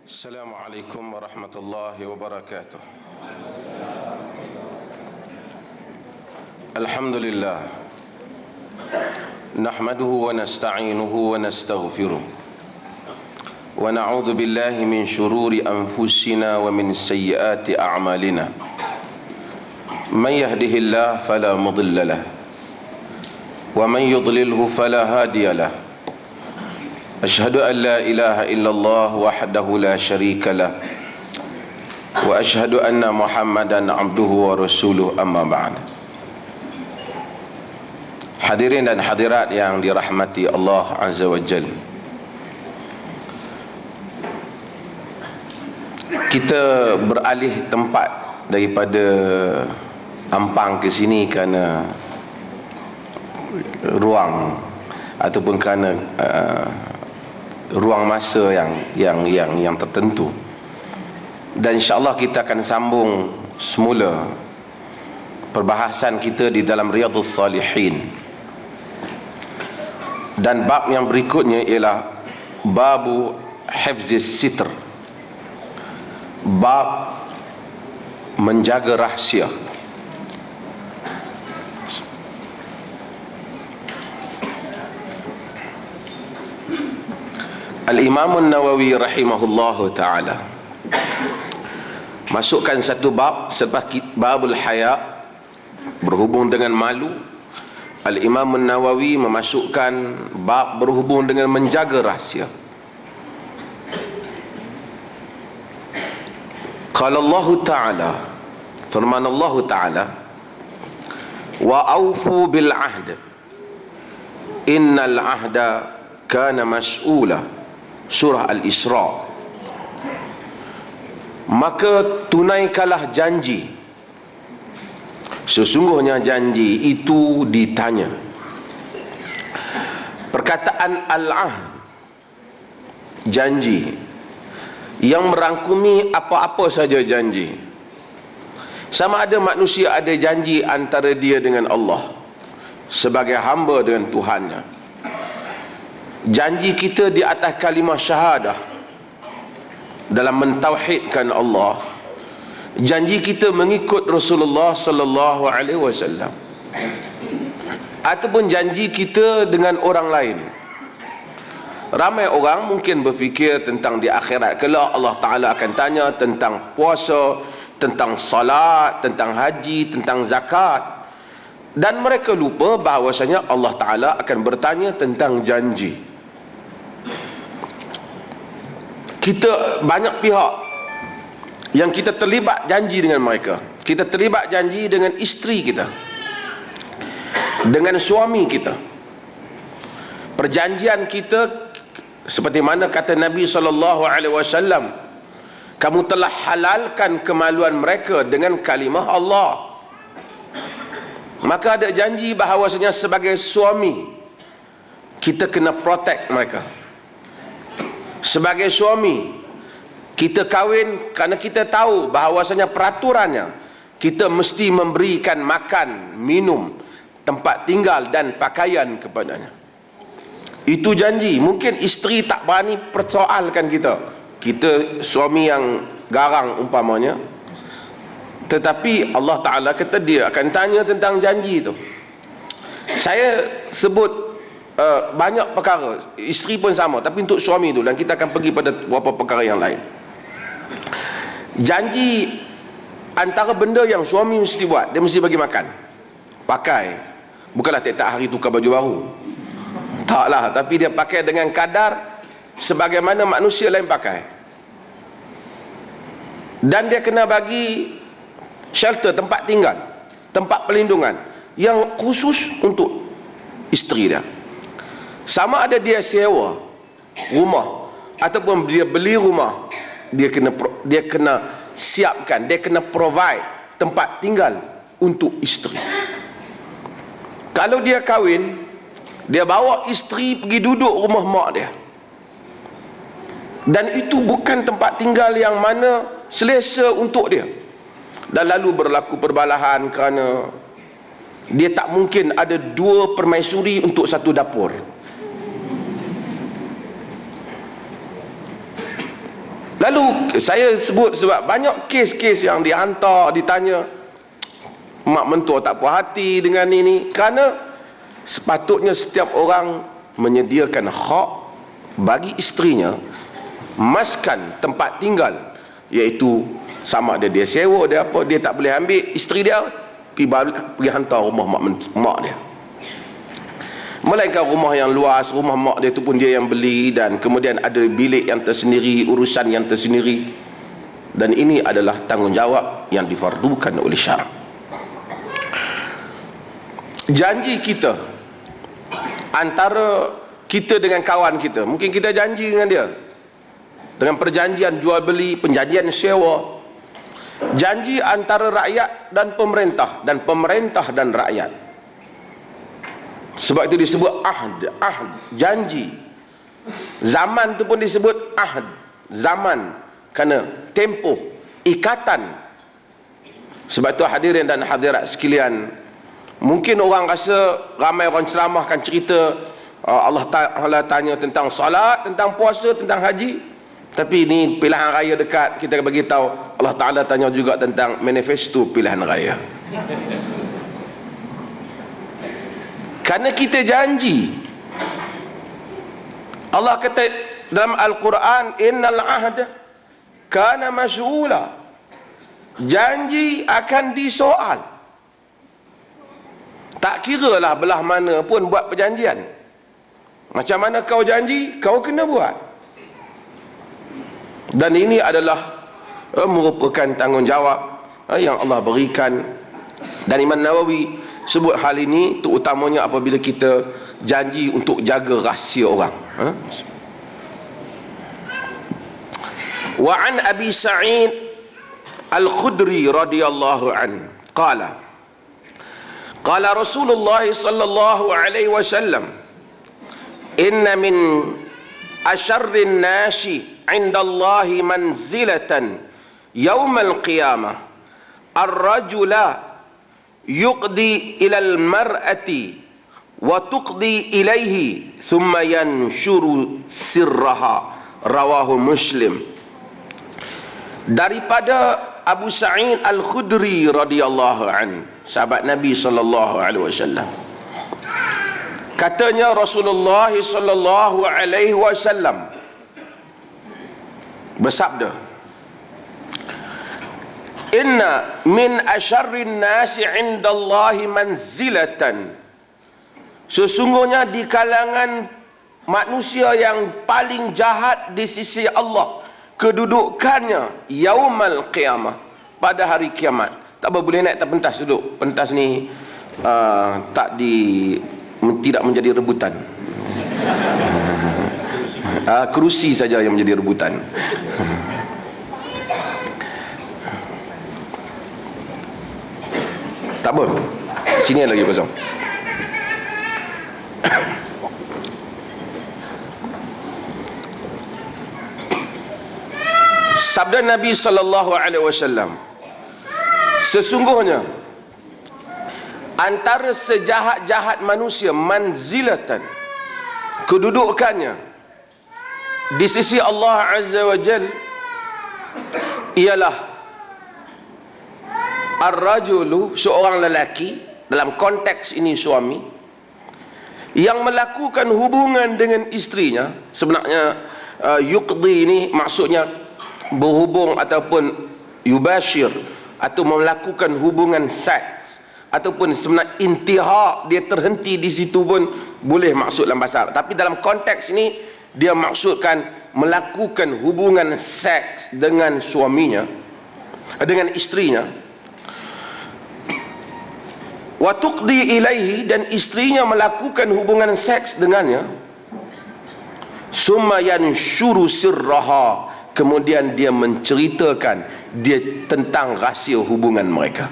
Assalamualaikum warahmatullahi wabarakatuh. Alhamdulillah, nahmaduhu wa nasta'inuhu wa nastaghfiruh, wa na'udzu billahi min shururi anfusina wa min sayyiati a'malina. Man yahdihillahu fala mudilla lahu wa man yudlilhu fala hadiya lahu. أشهد أن لا إله إلا الله وحده لا شريك له وأشهد أن محمدا عبده ورسوله أما بعد. Hadirin dan hadirat yang dirahmati Allah Azza wa Jalla, kita beralih tempat daripada Ampang ke sini kerana ruang ataupun kerana ruang masa yang tertentu, dan insya-Allah kita akan sambung semula perbahasan kita di dalam Riyadhus Salihin, dan bab yang berikutnya ialah babu hifzis sitr, bab menjaga rahsia. Al-Imam An-Nawawi rahimahullahu ta'ala masukkan satu bab selepas babul haya, berhubung dengan malu. Al-Imam An-Nawawi memasukkan bab berhubung dengan menjaga rahsia. Qala Allah ta'ala, firman Allah ta'ala, wa aufu bil ahd innal ahda kana mas'ula. Surah Al-Isra. Maka tunaikanlah janji, sesungguhnya janji itu ditanya. Perkataan al-ahd, janji, yang merangkumi apa-apa saja janji. Sama ada manusia ada janji antara dia dengan Allah sebagai hamba dengan Tuhannya. Janji kita di atas kalimah syahadah dalam mentauhidkan Allah. Janji kita mengikut Rasulullah sallallahu alaihi wasallam, ataupun janji kita dengan orang lain. Ramai orang mungkin berfikir tentang di akhirat kelak Allah Ta'ala akan tanya tentang puasa, tentang salat, tentang haji, tentang zakat, dan mereka lupa bahawasanya Allah Ta'ala akan bertanya tentang janji. Kita banyak pihak yang kita terlibat janji dengan mereka. Kita terlibat janji dengan isteri kita, dengan suami kita. Perjanjian kita seperti mana kata Nabi SAW, kamu telah halalkan kemaluan mereka dengan kalimah Allah. Maka ada janji bahawasanya sebagai suami kita kena protect mereka. Sebagai suami kita kahwin kerana kita tahu bahawasanya peraturannya kita mesti memberikan makan, minum, tempat tinggal dan pakaian kepadanya. Itu janji. Mungkin isteri tak berani persoalkan kita, kita suami yang garang umpamanya, tetapi Allah Ta'ala kata dia akan tanya tentang janji itu. Saya sebut banyak perkara, isteri pun sama, tapi untuk suami itu, dan kita akan pergi pada beberapa perkara yang lain. Janji antara benda yang suami mesti buat, dia mesti bagi makan, pakai. Bukanlah tiap-tiap hari tukar baju baru, taklah, tapi dia pakai dengan kadar sebagaimana manusia lain pakai. Dan dia kena bagi shelter, tempat tinggal, tempat pelindungan yang khusus untuk isteri dia. Sama ada dia sewa rumah ataupun dia beli rumah, dia kena siapkan, dia kena provide tempat tinggal untuk isteri. Kalau dia kahwin, dia bawa isteri pergi duduk rumah mak dia, dan itu bukan tempat tinggal yang mana selesa untuk dia, dan lalu berlaku perbalahan kerana dia tak mungkin ada dua permaisuri untuk satu dapur. Lalu saya sebut sebab banyak kes-kes yang dihantar, ditanya, mak mentua tak puas hati dengan ini, kerana sepatutnya setiap orang menyediakan hak bagi isterinya maskan, tempat tinggal, iaitu sama ada dia sewa, dia apa, dia tak boleh ambil isteri dia, pergi hantar rumah mak dia. Melainkan rumah yang luas, rumah mak dia tu pun dia yang beli, dan kemudian ada bilik yang tersendiri, urusan yang tersendiri, dan ini adalah tanggungjawab yang difardukan oleh syarak. Janji kita antara kita dengan kawan kita, mungkin kita janji dengan dia dengan perjanjian jual beli, perjanjian sewa, janji antara rakyat dan pemerintah, dan pemerintah dan rakyat. Sebab itu disebut ahd, janji. Zaman tu pun disebut ahd, zaman, kerana tempoh, ikatan. Sebab itu hadirin dan hadirat sekalian, mungkin orang rasa, ramai orang ceramahkan cerita Allah Ta'ala tanya tentang salat, tentang puasa, tentang haji. Tapi ini pilihan raya dekat, kita bagi tahu Allah Ta'ala tanya juga tentang manifesto pilihan raya. Kerana kita janji. Allah kata dalam Al-Quran, innal ahda kana mas'ula, janji akan disoal. Tak kira lah belah mana pun buat perjanjian, macam mana kau janji, kau kena buat. Dan ini adalah merupakan tanggungjawab yang Allah berikan. Dan Imam Nawawi sebut hal ini terutamanya apabila kita janji untuk jaga rahsia orang. Wa an Abi Sa'id Al-Khudri radhiyallahu an qala qala Rasulullah sallallahu alaihi wasallam, inna min asyarrin nasi 'inda Allah manzilatan yaumal qiyamah ar-rajula yuqdi ilal mar'ati wa tuqdi ilaihi thumma yanshuru sirraha, rawahu Muslim. Daripada Abu Sa'id Al-Khudri radhiyallahu an, sahabat Nabi sallallahu alaihi wasallam, katanya Rasulullah sallallahu alaihi wasallam bersabda, inna min asyarrin nasi indallahi manzilatan, sesungguhnya di kalangan manusia yang paling jahat di sisi Allah kedudukannya yaumal qiyamah, pada hari kiamat. Tak boleh naik atas pentas, duduk pentas ni tidak menjadi rebutan. Kerusi saja yang menjadi rebutan. Tak apa, sini lagi kosong. Sabda Nabi sallallahu alaihi wasallam, sesungguhnya antara sejahat-jahat manusia manzilatan, kedudukannya di sisi Allah Azza wa Jal, ialah ar-rajulu, seorang lelaki, dalam konteks ini suami, yang melakukan hubungan dengan istrinya. Sebenarnya yuqdi ini maksudnya berhubung ataupun yubashir, atau melakukan hubungan seks, ataupun sebenarnya intihak, dia terhenti di situ pun boleh maksud dalam bahasa Arab. Tapi dalam konteks ini dia maksudkan melakukan hubungan seks dengan suaminya, dengan istrinya. Wa tuqdi ilaihi, dan istrinya melakukan hubungan seks dengannya. Summa yanshuru sirraha, kemudian dia menceritakan dia tentang rahsia hubungan mereka.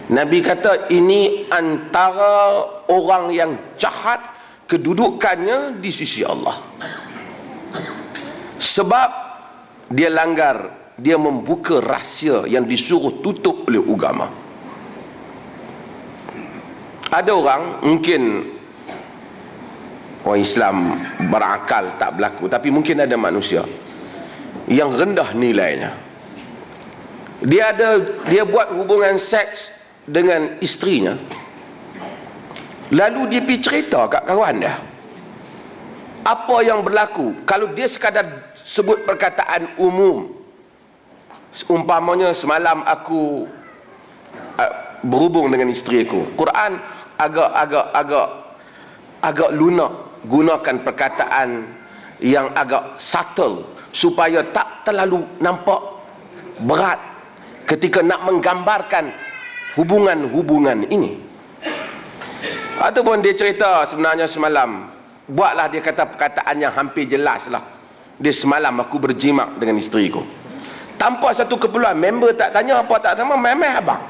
Nabi kata ini antara orang yang jahat kedudukannya di sisi Allah, sebab dia langgar, dia membuka rahsia yang disuruh tutup oleh agama. Ada orang, mungkin orang Islam berakal tak berlaku, tapi mungkin ada manusia yang rendah nilainya. Dia buat hubungan seks dengan isterinya, lalu dia pergi cerita kat kawan dia apa yang berlaku. Kalau dia sekadar sebut perkataan umum, umpamanya semalam aku berhubung dengan isteri aku, Quran agak lunak gunakan perkataan yang agak subtle supaya tak terlalu nampak berat ketika nak menggambarkan hubungan-hubungan ini. Ataupun dia cerita sebenarnya semalam, buatlah dia kata perkataan yang hampir jelas lah, dia semalam aku berjimak dengan isteriku, tanpa satu keperluan. Member tak tanya apa tak sama, memang abang.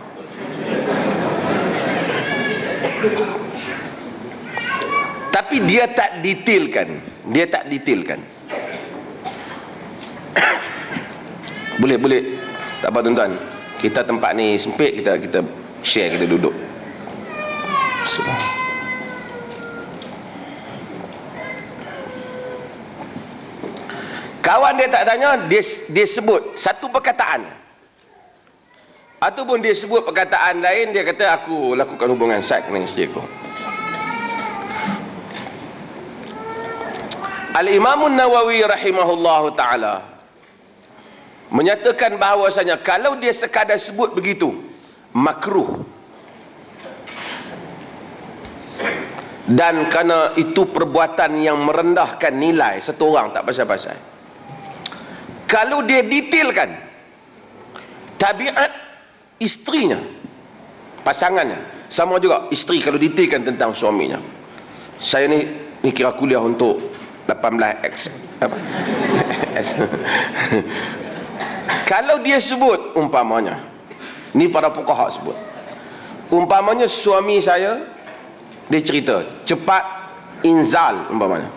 Tapi dia tak detailkan. Boleh tak apa tuan-tuan, kita tempat ni sempit, kita share, kita duduk. Kawan dia tak tanya, dia sebut satu perkataan, ataupun dia sebut perkataan lain. Dia kata aku lakukan hubungan seks dengan isteri aku. Al-Imam Nawawi rahimahullahu ta'ala menyatakan bahawasanya kalau dia sekadar sebut begitu, makruh. Dan kerana itu perbuatan yang merendahkan nilai satu orang, tak pasal-pasal. Kalau dia detailkan tabiat isterinya, pasangannya, sama juga isteri kalau detailkan tentang suaminya. Saya ni kira kuliah untuk 18X apa? Kalau dia sebut umpamanya, ni para fuqaha sebut, umpamanya suami saya, dia cerita cepat inzal umpamanya,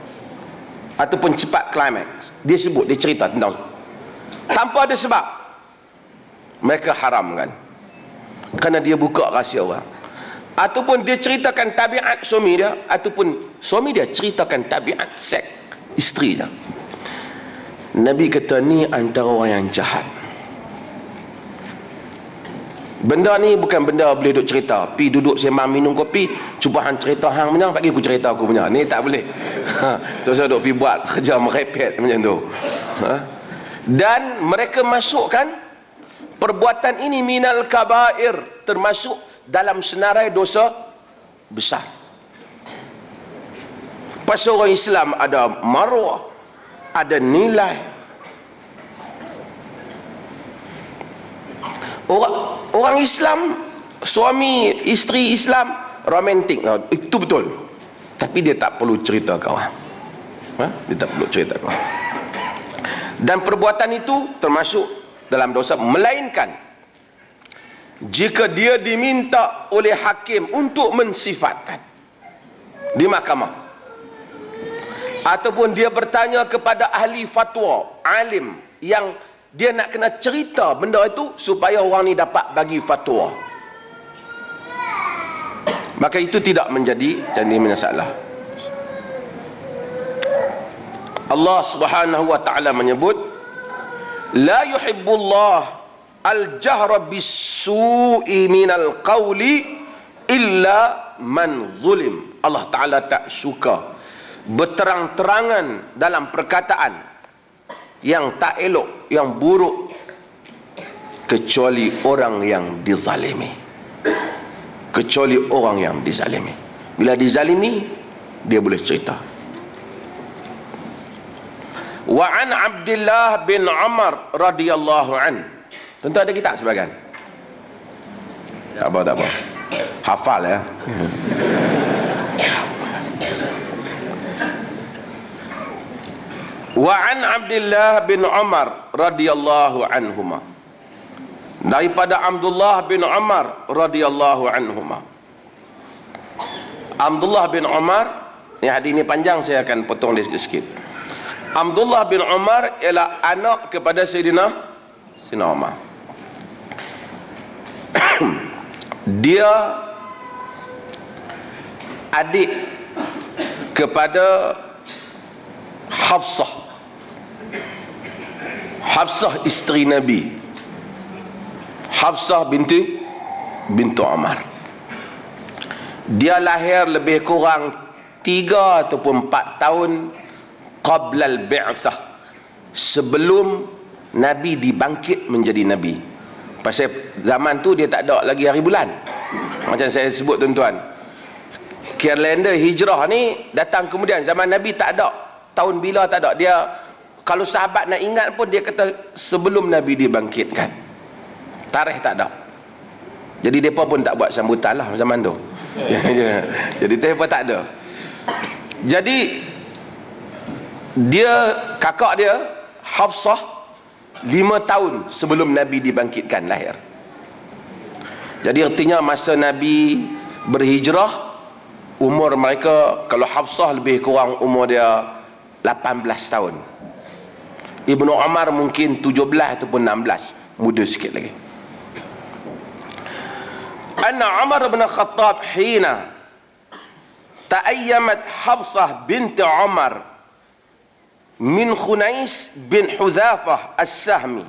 ataupun cepat climax, dia sebut, dia cerita tentang tanpa ada sebab, mereka haram kan, kerana dia buka rahsia orang. Ataupun dia ceritakan tabiat suami dia, ataupun suami dia ceritakan tabiat seks isteri dia. Nabi kata ni antara orang yang jahat. Benda ni bukan benda boleh duduk cerita, pi duduk sembang minum kopi, cuba hang cerita hang punya, bagi aku cerita aku punya. Ni tak boleh. Terus duduk pi buat kerja merepet macam tu. Dan mereka masukkan perbuatan ini minal kabair, termasuk dalam senarai dosa besar. Pasal orang Islam ada maruah, ada nilai. Orang Islam, suami isteri Islam romantik, itu betul. Tapi dia tak perlu cerita kawan. Dia tak perlu cerita kawan. Dan perbuatan itu termasuk dalam dosa, melainkan jika dia diminta oleh hakim untuk mensifatkan di mahkamah, ataupun dia bertanya kepada ahli fatwa, alim yang dia nak kena cerita benda itu supaya orang ni dapat bagi fatwa, maka itu tidak menjadi masalah. Allah Subhanahu wa ta'ala menyebut la yuhibbullah al-jahra bis-su'i minal qawli illa man zulim. Allah Ta'ala tak suka berterang-terangan dalam perkataan yang tak elok, yang buruk, kecuali orang yang dizalimi. Kecuali orang yang dizalimi. Bila dizalimi, dia boleh cerita. Wa an Abdullah bin Umar radhiyallahu an. Tentu ada kitab sebagian. Tak apa. Hafal ya. Wa an Abdullah bin Umar radhiyallahu anhuma. Daripada Abdullah bin Umar radhiyallahu anhuma. Abdullah bin Umar, ni hadis ni panjang, saya akan potong dia sikit. Abdullah bin Umar ialah anak kepada Sayyidina Umar. Dia adik kepada Hafsah Hafsah isteri Nabi, Hafsah bintu Umar. Dia lahir lebih kurang 3 ataupun 4 tahun qabla al-bi'thah, sebelum Nabi dibangkit menjadi Nabi. Pasal zaman tu dia tak ada lagi hari bulan, macam saya sebut tuan-tuan. Kalender hijrah ni datang kemudian, zaman Nabi tak ada tahun bila, tak ada. Dia kalau sahabat nak ingat pun dia kata sebelum Nabi dibangkitkan, tarikh tak ada. Jadi mereka pun tak buat sambutan lah zaman tu. Jadi mereka tak ada. Jadi dia, kakak dia Hafsah 5 tahun sebelum Nabi dibangkitkan lahir. Jadi artinya masa Nabi berhijrah, umur mereka, kalau Hafsah lebih kurang umur dia 18 tahun, Ibnu Umar mungkin 17 ataupun 16, muda sikit lagi. Anna Umar bin Khattab hina ta'ayyamat Hafsah binti Umar min Khunais bin Hudzafah as-Sahmi.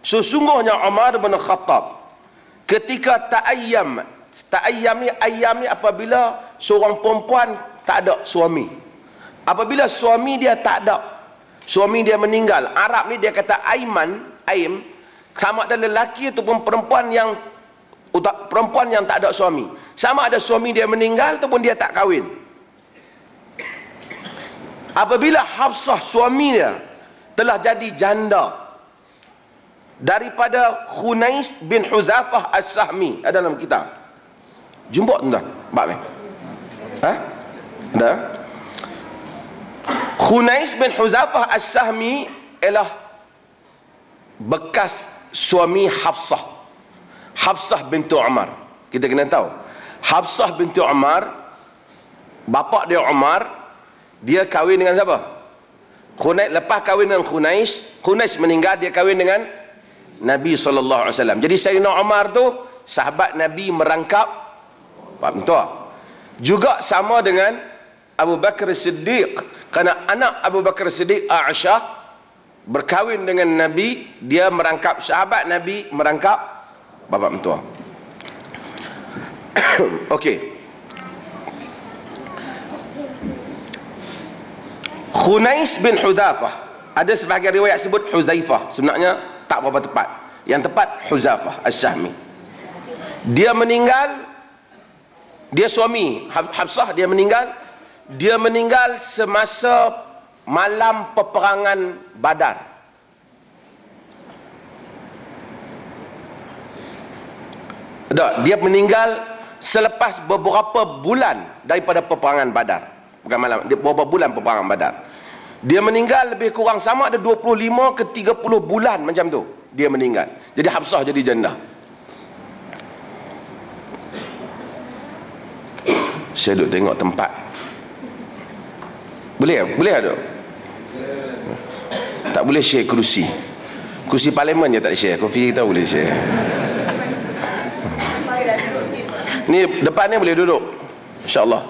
Sesungguhnya Umar bin Khattab ketika ta'ayyam ni apabila seorang perempuan tak ada suami, apabila suami dia tak ada, suami dia meninggal. Arab ni dia kata aim, sama ada lelaki ataupun perempuan yang tak ada suami, sama ada suami dia meninggal ataupun dia tak kahwin. Apabila Hafsah suami dia telah jadi janda daripada Khunais bin Hudzafah as-Sahmi, ada dalam kitab, jumpa tuan-tuan bab ni, ada. Khunais bin Hudzafah as-Sahmi ialah bekas suami Hafsah, Hafsah bintu Umar. Kita kena tahu Hafsah bintu Umar, bapa dia Umar, dia kahwin dengan siapa? Khunais. Lepas kahwin dengan Khunais meninggal, dia kahwin dengan Nabi SAW. Jadi Sayyidina Umar tu sahabat Nabi merangkap bab mentua. Juga sama dengan Abu Bakar Siddiq, kerana anak Abu Bakar Siddiq, Aisyah, berkahwin dengan Nabi, dia merangkap sahabat Nabi, merangkap bapa mentua. Okey. Khunais bin Hudzafah, ada sebahagian riwayat sebut Huzaifah, sebenarnya tak berapa tepat. Yang tepat Hudzafah as-Sahmi. Dia meninggal, dia suami Hafsah, dia meninggal semasa malam peperangan Badar. Dia meninggal selepas beberapa bulan daripada peperangan Badar. Bukan malam, beberapa bulan peperangan Badar. Dia meninggal lebih kurang sama ada 25 ke 30 bulan macam tu dia meninggal. Jadi Hafsah jadi janda. Saya duduk tengok tempat. Boleh ada? Tak boleh share kerusi. Kerusi parlimen je tak share. Kopi kita boleh share. Ni depan ni boleh duduk, InsyaAllah.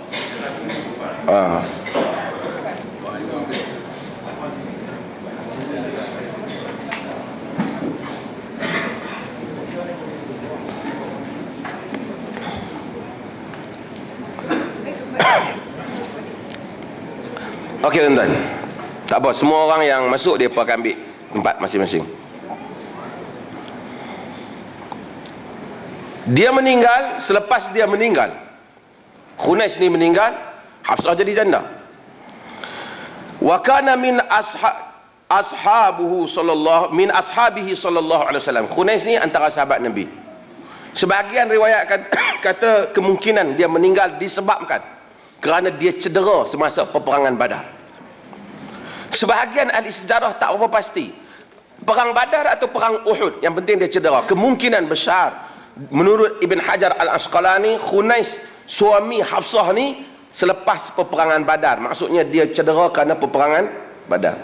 Okey tuan-tuan, tak apa, semua orang yang masuk dia akan ambil tempat masing-masing. Dia meninggal, selepas dia meninggal, Khunais ni meninggal, Hafsah jadi janda. Wa kana min ashabihi sallallahu alaihi wasallam. Khunais ni antara sahabat Nabi. Sebahagian riwayat kata kemungkinan dia meninggal disebabkan kerana dia cedera semasa peperangan Badar. Sebahagian ahli sejarah tak berapa pasti perang Badar atau perang Uhud, yang penting dia cedera. Kemungkinan besar menurut Ibn Hajar Al-Asqalani, Khunais suami Hafsah ni selepas peperangan Badar, maksudnya dia cedera kerana peperangan Badar.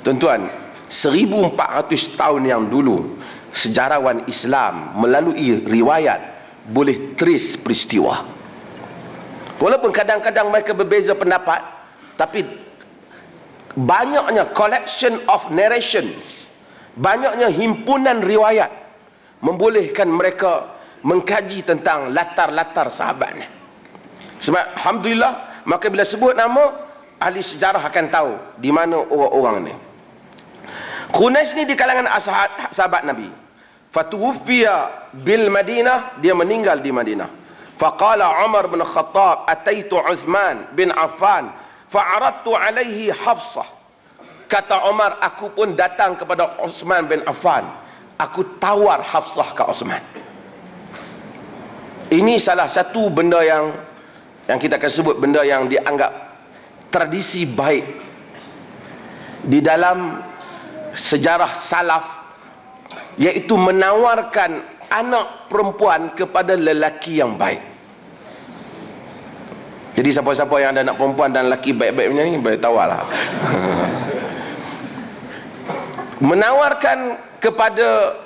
Tuan-tuan, 1400 tahun yang dulu sejarawan Islam melalui riwayat boleh trace peristiwa. Walaupun kadang-kadang mereka berbeza pendapat, tapi banyaknya collection of narrations banyaknya himpunan riwayat membolehkan mereka mengkaji tentang latar-latar sahabat ni. Sebab alhamdulillah, maka bila sebut nama, ahli sejarah akan tahu di mana orang-orang ni. Khunais ni di kalangan sahabat Nabi. Fatuwfiya bil Madinah, dia meninggal di Madinah. Faqala Umar bin Khattab, ataitu Uthman bin Affan fa'aradtu alaihi Hafsah. Kata Umar, aku pun datang kepada Uthman bin Affan, aku tawar Hafsah ke Uthman. Ini salah satu benda yang kita akan sebut benda yang dianggap tradisi baik di dalam sejarah salaf, iaitu menawarkan anak perempuan kepada lelaki yang baik. Jadi siapa-siapa yang ada anak perempuan dan lelaki baik-baik macam ni, boleh tawarlah. Menawarkan kepada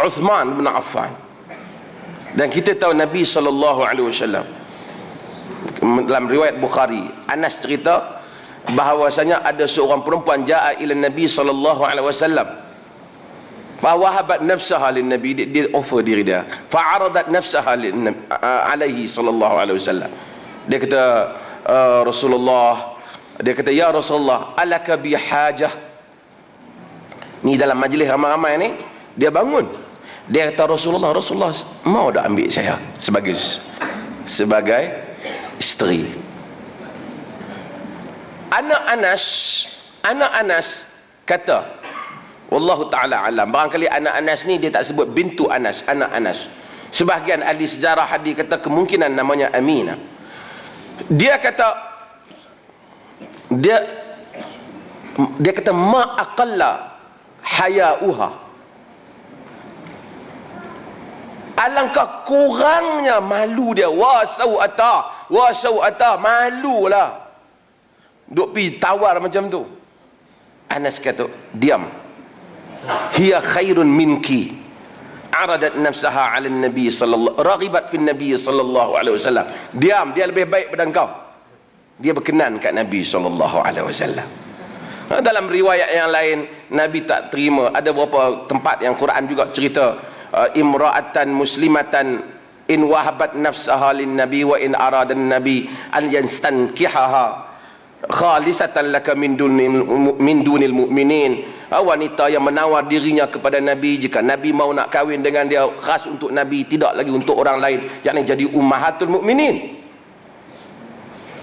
Uthman bin Affan. Dan kita tahu Nabi SAW, dalam riwayat Bukhari, Anas cerita bahawasanya ada seorang perempuan ja'a ila Nabi SAW, fawahabat nafsaha lin Nabi, dia offer diri dia, fa'aradat nafsaha alaihi SAW. Dia kata, Rasulullah, dia kata, ya Rasulullah, alaka bi hajah. Ni dalam majlis ramai-ramai ni, dia bangun, dia kata, Rasulullah mau dah ambil saya sebagai isteri. Anak Anas kata, wallahu ta'ala alam, barangkali anak Anas ni dia tak sebut bintu Anas, anak Anas. Sebahagian ahli sejarah hadis kata kemungkinan namanya Aminah. Dia kata ma aqalla hayauha, alangkah kurangnya malu dia. Wa sau'ata, malulah duk pi tawar macam tu. Anas kata, diam. Hiya khairun minki, aradat nafsaha 'ala nabi sallallahu, raghibat fi nabi sallallahu alaihi wasallam. Diam, dia lebih baik pada engkau. Dia berkenan kat Nabi sallallahu alaihi wasallam. Dalam riwayat yang lain, Nabi tak terima. Ada beberapa tempat yang Quran juga cerita, imra'atan muslimatan in wahabat nafsaha lin nabi wa in arada nabi an yastankihaha khalisatan laka min dunil mu'minin. Wanita yang menawar dirinya kepada Nabi, jika Nabi mau nak kahwin dengan dia, khas untuk Nabi, tidak lagi untuk orang lain, yakni jadi ummahatul mu'minin.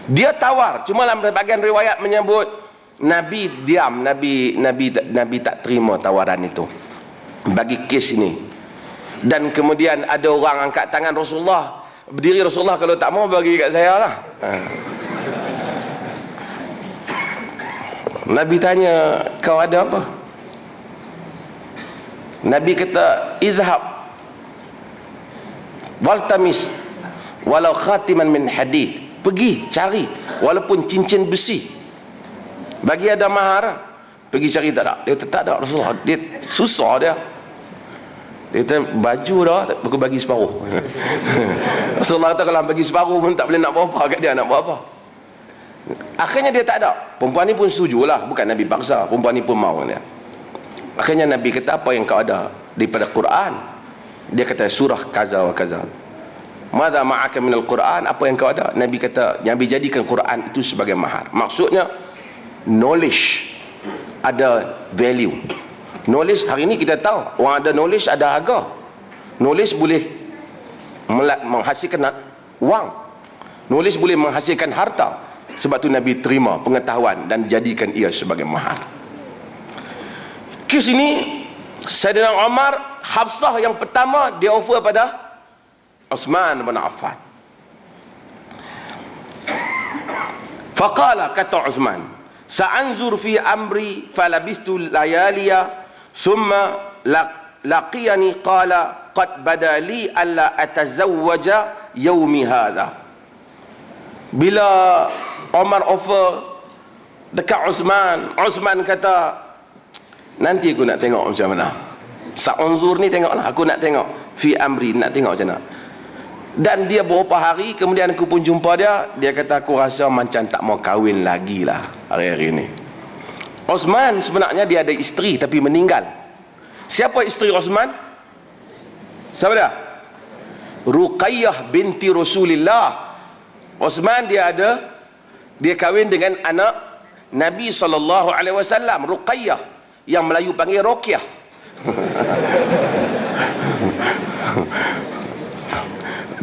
Dia tawar. Cuma dalam bahagian riwayat menyebut Nabi diam, Nabi tak terima tawaran itu bagi kes ini. Dan kemudian ada orang angkat tangan Rasulullah, berdiri, Rasulullah kalau tak mau bagi kat saya lah. Nabi tanya, kau ada apa? Nabi kata, izhab waltamis walau khatiman min hadid. Pergi cari walaupun cincin besi, bagi ada mahar. Pergi cari, tak ada. Dia kata, tak ada Rasulullah. Dia susah dia. Dia kata, baju dah aku bagi separuh. Rasulullah kata, kalau bagi separuh pun tak boleh nak buat apa kat dia, nak buat apa. Akhirnya dia tak ada. Perempuan ni pun setujulah, bukan Nabi paksa, perempuan ni pun mau dia. Akhirnya Nabi kata, apa yang kau ada daripada Quran? Dia kata, surah kaza wa kaza. Madza ma'aka minal Quran, apa yang kau ada? Nabi kata, Nabi jadikan Quran itu sebagai mahar. Maksudnya knowledge ada value. Knowledge hari ini kita tahu, orang ada knowledge ada harga. Knowledge boleh menghasilkan wang, knowledge boleh menghasilkan harta. Sebab tu Nabi terima pengetahuan dan jadikan ia sebagai mahar. Kes ini Sayyidina Umar, Hafsah yang pertama dia offer pada Uthman bin Affan. Faqala, kata Uthman, sa'anzur fi amri falabistu layaliya thumma laqiyani qala qad badali alla atazawwaja yaumi hadha. Bila Umar offer dekat Uthman kata, nanti aku nak tengok macam mana. Sa'anzur ni tengoklah, aku nak tengok fi amri, nak tengok macam mana. Dan dia beberapa hari kemudian aku pun jumpa dia. Dia kata, aku rasa macam tak mau kahwin lagi lah hari-hari ni. Osman sebenarnya dia ada isteri tapi meninggal. Siapa isteri Osman? Siapa dia? Ruqayyah binti Rasulullah. Osman dia kahwin dengan anak Nabi SAW, Ruqayyah, yang Melayu panggil Roqyah.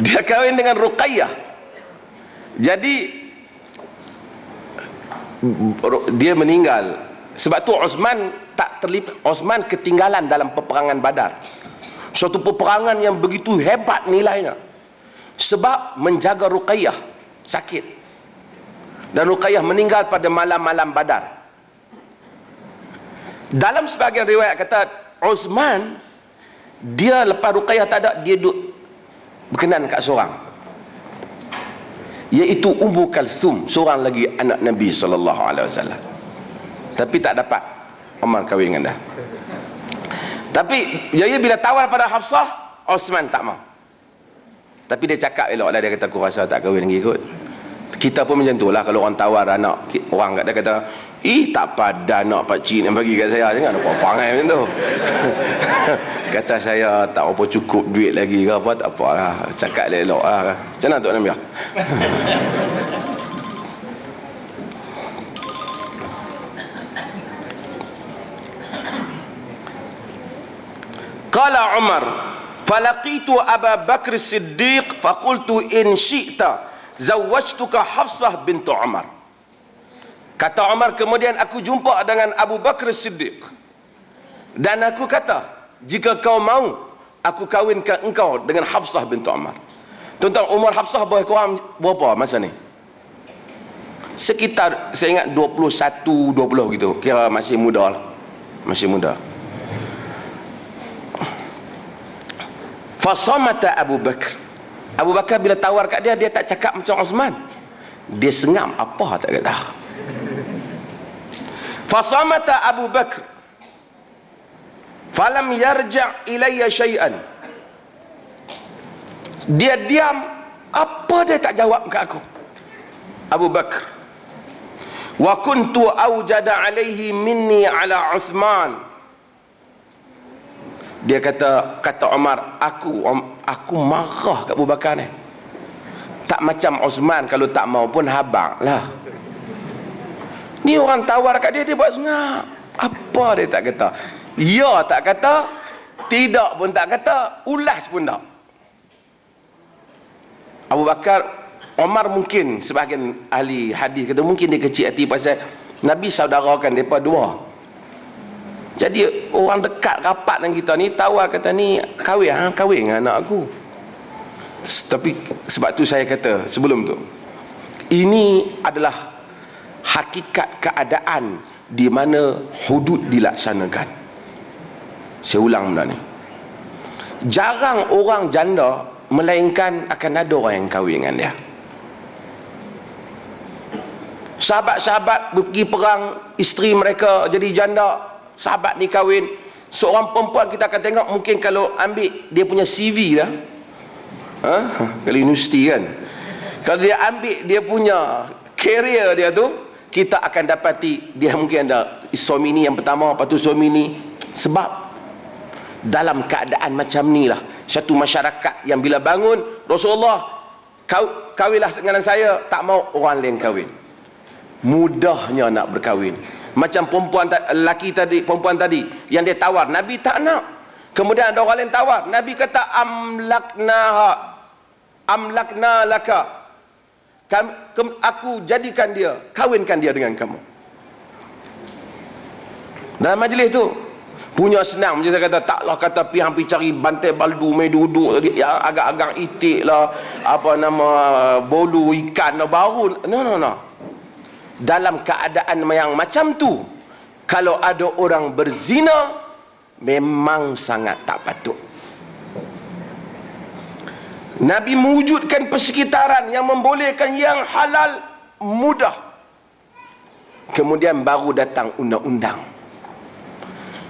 Dia kahwin dengan Ruqayyah. Jadi dia meninggal. Sebab tu Osman tak terlibat. Osman ketinggalan dalam peperangan Badar. Suatu peperangan yang begitu hebat nilainya. Sebab menjaga Ruqayyah sakit. Dan Ruqayyah meninggal pada malam-malam Badar. Dalam sebahagian riwayat kata Osman, dia lepas Ruqayyah tak ada, dia duduk berkenan kat seorang, iaitu Ummu Kalsum, seorang lagi anak Nabi SAW. Tapi tak dapat Umar kahwin dengan dia. Tapi dia bila tawar pada Hafsah, Osman tak mau. Tapi dia cakap elok lah, dia kata aku rasa tak kahwin lagi kot. Kita pun macam tu lah, kalau orang tawar anak orang kat dia kata, tak padan nak pakcik yang bagi kat saya, jangan apa perangai macam tu. Kata saya tak apa cukup duit lagi ke apa, tak apa lah, cakap elok lah. Macam mana Tok Namiah? Qala Umar falaqitu Aba Bakr Siddiq faqultu in syi'ta zawwajtuka Hafsah bintu Umar. Kata Umar, kemudian aku jumpa dengan Abu Bakr Siddiq dan aku kata, jika kau mau aku kahwinkan engkau dengan Hafsah bintu Umar. Tuan-tuan, umur Hafsah berapa masa ni? Sekitar saya ingat 21, 20 gitu. Kira masih muda lah. Masih muda. Fasamata Abu Bakr. Abu Bakar bila tawar kat dia, dia tak cakap macam Osman. Dia sengam, apa tak kata. Fasamata Abu Bakr. Falam yarja' ilayya syai'an. Dia diam, apa dia tak jawab kat aku. Abu Bakr. Wa kuntu awjada alaihi minni ala Uthman. Dia kata Umar, aku marah kat Abu Bakar ni. Tak macam Osman, kalau tak mau pun habaq lah. Ni orang tawar kat dia, dia buat sengap. Apa dia tak kata? Ya tak kata, tidak pun tak kata, ulas pun tak. Abu Bakar, Omar mungkin sebahagian ahli hadis kata mungkin dia kecil hati pasal Nabi saudarakan mereka dua. Jadi orang dekat rapat dengan kita ni tawar kata ni kahwin dengan anak aku. Tapi sebab tu saya kata sebelum tu, ini adalah hakikat keadaan di mana hudud dilaksanakan. Saya ulang benda ni. Jarang orang janda, melainkan akan ada orang yang kahwin dengan dia. Sahabat-sahabat pergi perang, isteri mereka jadi janda, sahabat ni kahwin. Seorang perempuan kita akan tengok, mungkin kalau ambil dia punya CV dah, kalau universiti kan, kalau dia ambil dia punya career dia tu, kita akan dapati dia mungkin ada suami ni yang pertama, lepas tu suami ni. Sebab dalam keadaan macam ni lah satu masyarakat yang bila bangun Rasulullah kahwinlah dengan saya, tak mau orang lain kahwin, mudahnya nak berkahwin. Macam perempuan tadi yang dia tawar, Nabi tak nak. Kemudian ada orang lain tawar, Nabi kata amlakna laka, aku jadikan dia, kahwinkan dia dengan kamu. Dalam majlis tu punya senang, macam saya kata, taklah kata pergi cari bantai baldu mai duduk ya, agak-agak itik lah, apa nama, bolu ikan lah baru. No. Dalam keadaan yang macam tu, kalau ada orang berzina, memang sangat tak patut. Nabi mewujudkan persekitaran yang membolehkan yang halal mudah. Kemudian baru datang undang-undang.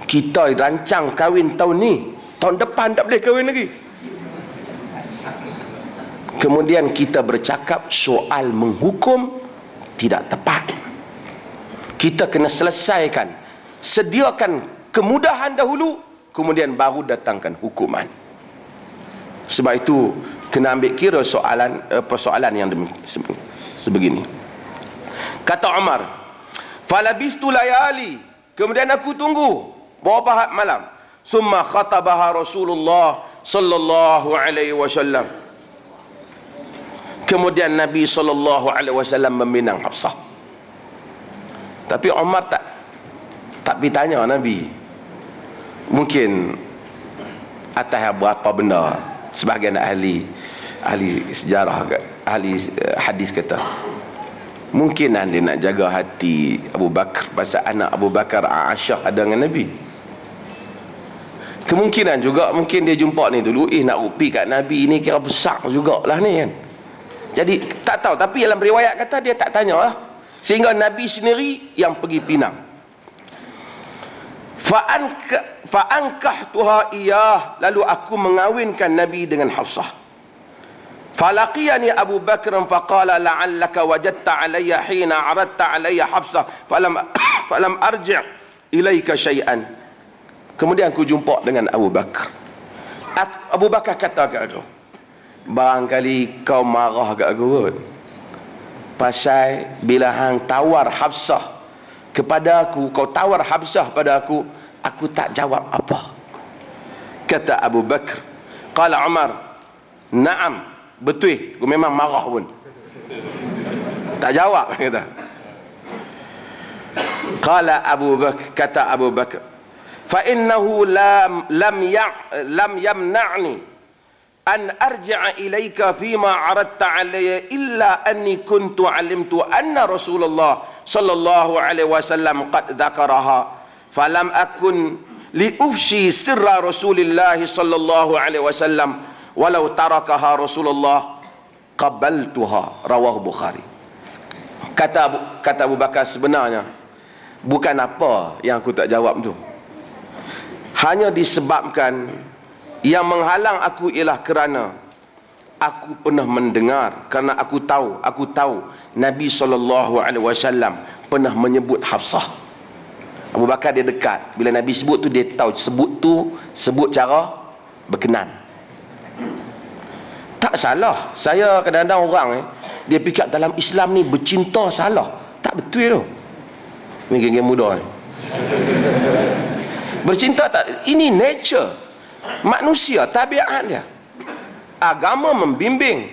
Kita rancang kahwin tahun ni, tahun depan tak boleh kahwin lagi. Kemudian kita bercakap soal menghukum, tidak tepat. kita kena selesaikan, sediakan kemudahan dahulu, kemudian baru datangkan hukuman. Sebab itu kena ambil kira persoalan yang sebegini. Kata Umar, falabistu layali, kemudian aku tunggu beberapa malam. Summa khatabaha Rasulullah sallallahu alaihi wasallam. Kemudian Nabi sallallahu alaihi wasallam meminang Hafsah. Tapi Umar tak pergi tanya Nabi. Mungkin atas berapa benda, sebahagian ahli sejarah, ahli hadis kata, mungkin dia nak jaga hati Abu Bakar, pasal anak Abu Bakar Aisyah ada dengan Nabi. Kemungkinan juga mungkin dia jumpa ni dulu, nak upi kat Nabi ni kira besar jugalah ni kan. Jadi tak tahu, tapi dalam riwayat kata dia tak tanya lah, sehingga Nabi sendiri yang pergi pinang. Fa'ankahtuha iyah, lalu aku mengawinkan Nabi dengan Hafsah. Falaqiyani Abu Bakr faqala la'allaka wajadta alayya hina aradta alayya Hafsah falam arji' ilaika syai'an. Kemudian aku jumpa dengan Abu Bakar. Abu Bakar kata kat aku, barangkali kau marah kat aku kot, pasal bila hang tawar Hafsah kepada aku, kau tawar Hafsah pada aku tak jawab apa. Kata Abu Bakar. Qala Umar, na'am, betul, aku memang marah pun, tak jawab, kata. Qala Abu Bakar, kata Abu Bakar, fa innahu lam yamna'ni an arji'a ilayka fima aradta alayya illa anni kuntu alimtu anna Rasulullah sallallahu alaihi wasallam qad dzakaraha falam akun li ufshi sirra Rasulillah sallallahu alaihi wasallam walau tarakaha Rasulullah qabaltuha, rawahu Bukhari. Kata Abu Bakar, sebenarnya bukan apa yang aku tak jawab tu, hanya disebabkan yang menghalang aku ialah kerana aku pernah mendengar, kerana aku tahu Nabi SAW pernah menyebut Hafsah. Abu Bakar dia dekat, bila Nabi sebut tu dia tahu, sebut cara berkenan. Tak salah. Saya kadang-kadang orang dia fikir dalam Islam ni bercinta salah. Tak betul tu. Ni geng-geng muda ni. Bercinta tak, ini nature manusia, tabiat dia. Agama membimbing.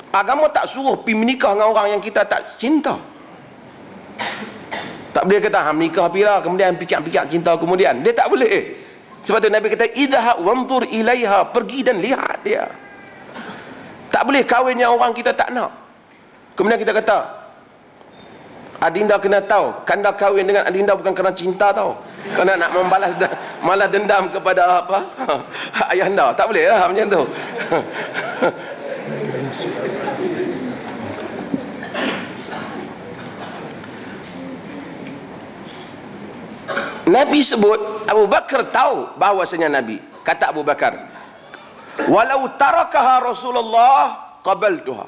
Agama tak suruh pergi menikah dengan orang yang kita tak cinta. Tak boleh kata ham nikah bila kemudian fikir-fikir cinta kemudian. Dia tak boleh. Sebab tu Nabi kata idhab wanzur ilaiha, pergi dan lihat dia. Tak boleh kahwin yang orang kita tak nak. Kemudian kita kata adinda kena tahu, kanda kahwin dengan adinda bukan kerana cinta tau, kerana nak membalas malah dendam kepada apa ayahanda. Tak boleh lah macam tu. Nabi sebut, Abu Bakar tahu bahawasanya Nabi. Kata Abu Bakar, walau tarakaha Rasulullah qabaltuha.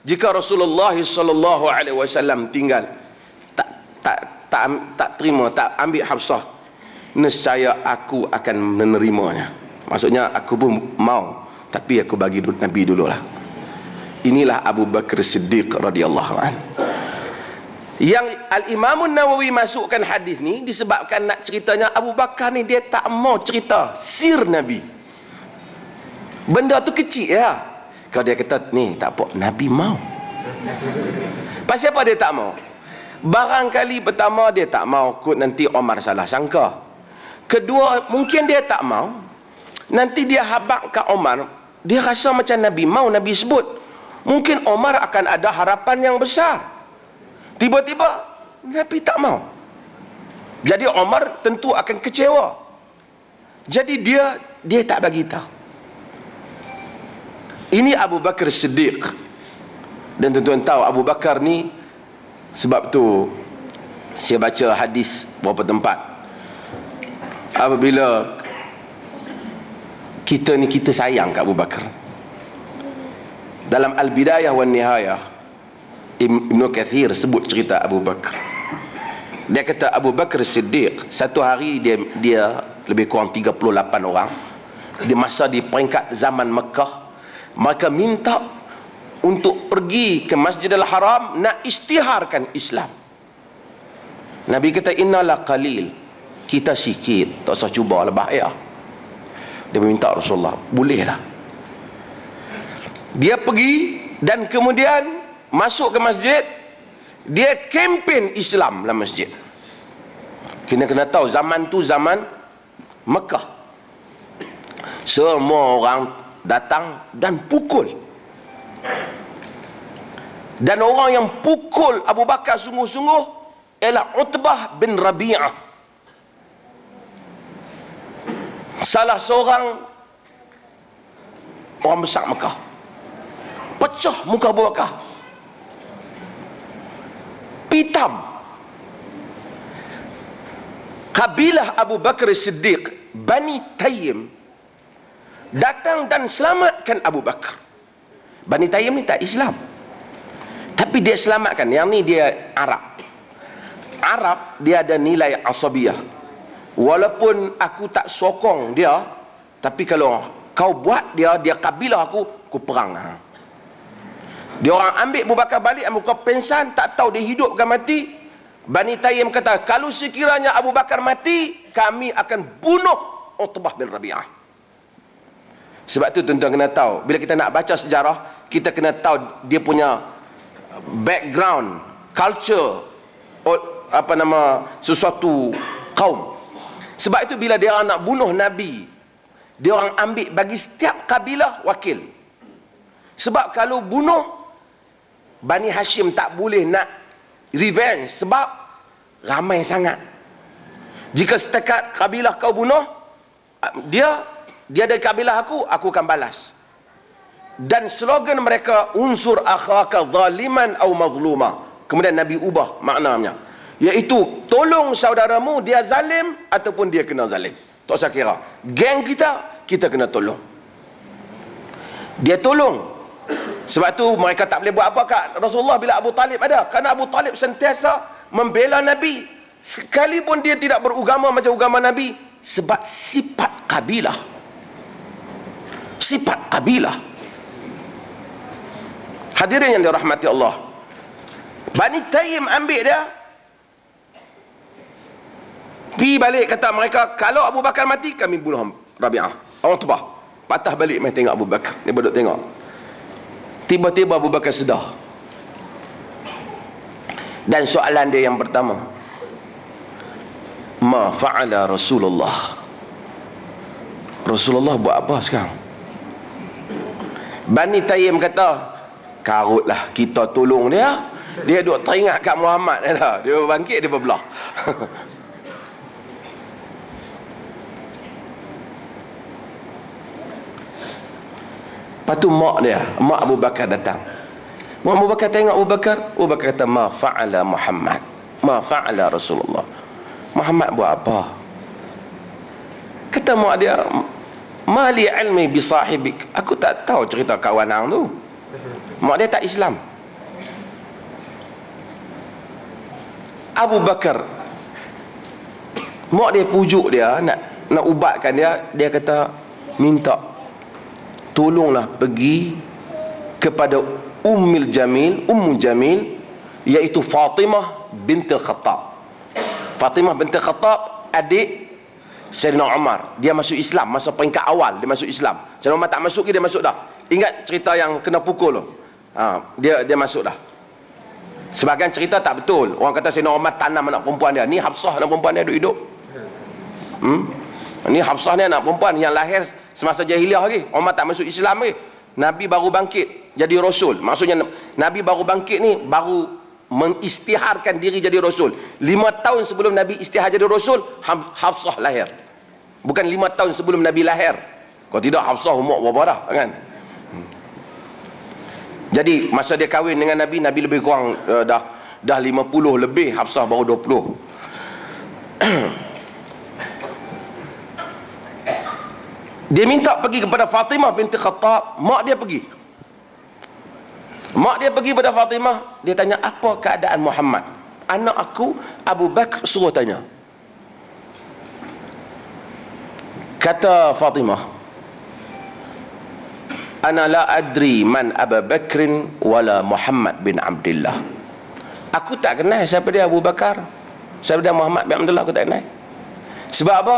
Jika Rasulullah sallallahu alaihi wasallam tinggal, tak terima, tak ambil Hafsah, nescaya aku akan menerimanya. Maksudnya aku pun mau, tapi aku bagi Nabi dululah. Inilah Abu Bakar Siddiq radhiyallahu anhu. Yang Al-Imam Nawawi masukkan hadis ni disebabkan nak ceritanya Abu Bakar ni dia tak mau cerita sir Nabi. Benda tu kecil ya. Kalau dia kata ni tak apa, Nabi mau. Pasal apa dia tak mau? Barangkali pertama dia tak mau kot nanti Omar salah sangka. Kedua, mungkin dia tak mau nanti dia habaq kat Omar, dia rasa macam Nabi mau, Nabi sebut, mungkin Omar akan ada harapan yang besar. Tiba-tiba Nabi tak mau, jadi Omar tentu akan kecewa. Jadi dia tak bagi tahu. Ini Abu Bakar Siddiq. Dan tuan-tuan tahu Abu Bakar ni, sebab tu saya baca hadis beberapa tempat, apabila kita sayang kat Abu Bakar. Dalam Al-Bidayah wan Nihayah, Ibnu Kathir sebut cerita Abu Bakar. Dia kata Abu Bakar Siddiq, satu hari dia lebih kurang 38 orang di masa di peringkat zaman Mekah, mereka minta untuk pergi ke Masjidil Haram nak istiharkan Islam. Nabi kata innala qalil, kita sikit, tak usah cuba lah, bahaya. Dia minta Rasulullah, bolehlah. Dia pergi dan kemudian masuk ke masjid, dia kempen Islam dalam masjid. Kena tahu zaman tu zaman Mekah, semua orang datang dan pukul. Dan orang yang pukul Abu Bakar sungguh-sungguh ialah Utbah bin Rabi'ah, salah seorang orang besar Mekah. Pecah muka Abu Bakar, pitam. Kabilah Abu Bakar Siddiq, Bani Tayyim, datang dan selamatkan Abu Bakar. Bani Tayyim ni tak Islam, tapi dia selamatkan. Yang ni dia Arab, dia ada nilai asabiyah. Walaupun aku tak sokong dia, tapi kalau kau buat dia kabilah aku perang. Dia orang ambil Abu Bakar balik, Abu Bakar pensan, tak tahu dia hidup ke mati. Bani Tayyim kata, kalau sekiranya Abu Bakar mati, kami akan bunuh Utbah bin Rabi'ah. Sebab tu tuan-tuan kena tahu, bila kita nak baca sejarah, kita kena tahu dia punya background, culture, sesuatu kaum. Sebab itu bila dia orang nak bunuh Nabi, dia orang ambil bagi setiap kabilah wakil. Sebab kalau bunuh Bani Hashim tak boleh nak revenge, sebab ramai sangat. Jika setakat kabilah kau bunuh, dia dari kabilah aku akan balas. Dan slogan mereka, unsur akhaka zaliman au mazluma. Kemudian Nabi ubah maknanya, iaitu tolong saudaramu, dia zalim ataupun dia kena zalim, tak usah kira. Geng kita kena tolong. Dia tolong. Sebab tu mereka tak boleh buat apa kat Rasulullah bila Abu Talib ada. Kerana Abu Talib sentiasa membela Nabi, sekalipun dia tidak beragama macam agama Nabi. Sebab sifat kabilah, Hadirin yang dirahmati Allah, Bani Tayyim ambil dia, pergi balik, kata mereka, kalau Abu Bakar mati, kami bunuh Rabi'ah. Orang Utbah patah balik main tengok Abu Bakar. Dia duduk tengok. Tiba-tiba Abu Bakar sedar. Dan soalan dia yang pertama, ma fa'ala Rasulullah, Rasulullah buat apa sekarang? Bani Tayyim kata, karutlah kita tolong dia. Dia duk teringat kat Muhammad dah. Dia bangkit, dia berbelah. Lepas tu mak Abu Bakar datang. Mak Abu Bakar tengok Abu Bakar kata, ma fa'ala Muhammad, ma fa'ala Rasulullah. Muhammad buat apa? Kata mak dia, ma li ilmi bi sahibik, aku tak tahu cerita kawan hang tu. Mak dia tak Islam. Abu Bakar, mak dia pujuk dia, nak ubatkan dia. Dia kata, minta tolonglah pergi kepada Ummu Jamil, iaitu Fatimah binti Khattab. Fatimah binti Khattab, adik Sayyidina Umar. Dia masuk Islam masa peringkat awal, dia masuk Islam. Sayyidina Umar tak masuk, dia masuk dah. Ingat cerita yang kena pukul tu? Dia masuk dah. Sebahagian cerita tak betul. Orang kata Sayyidina Umar tanam anak perempuan dia. Ni Hafsah anak perempuan dia hidup. Ni Hafsah ni anak perempuan yang lahir semasa jahiliah lagi. Umar tak masuk Islam lagi. Nabi baru bangkit jadi Rasul. Maksudnya Nabi baru bangkit ni, baru mengistiharkan diri jadi Rasul. 5 tahun sebelum Nabi istihar jadi Rasul, Hafsah lahir. Bukan 5 tahun sebelum Nabi lahir. Kalau tidak, Hafsah umur berapa dah kan? Jadi masa dia kahwin dengan Nabi lebih kurang dah 50 lebih, Hafsah baru 20. Dia minta pergi kepada Fatimah binti Khattab. Mak dia pergi pada Fatimah. Dia tanya, apa keadaan Muhammad? anak aku Abu Bakar suruh tanya. Kata Fatimah, ana la adri man Abu Bakrin wala Muhammad bin Abdullah. Aku tak kenal siapa dia Abu Bakar, siapa dia Muhammad bin Abdullah, aku tak kenal. Sebab apa?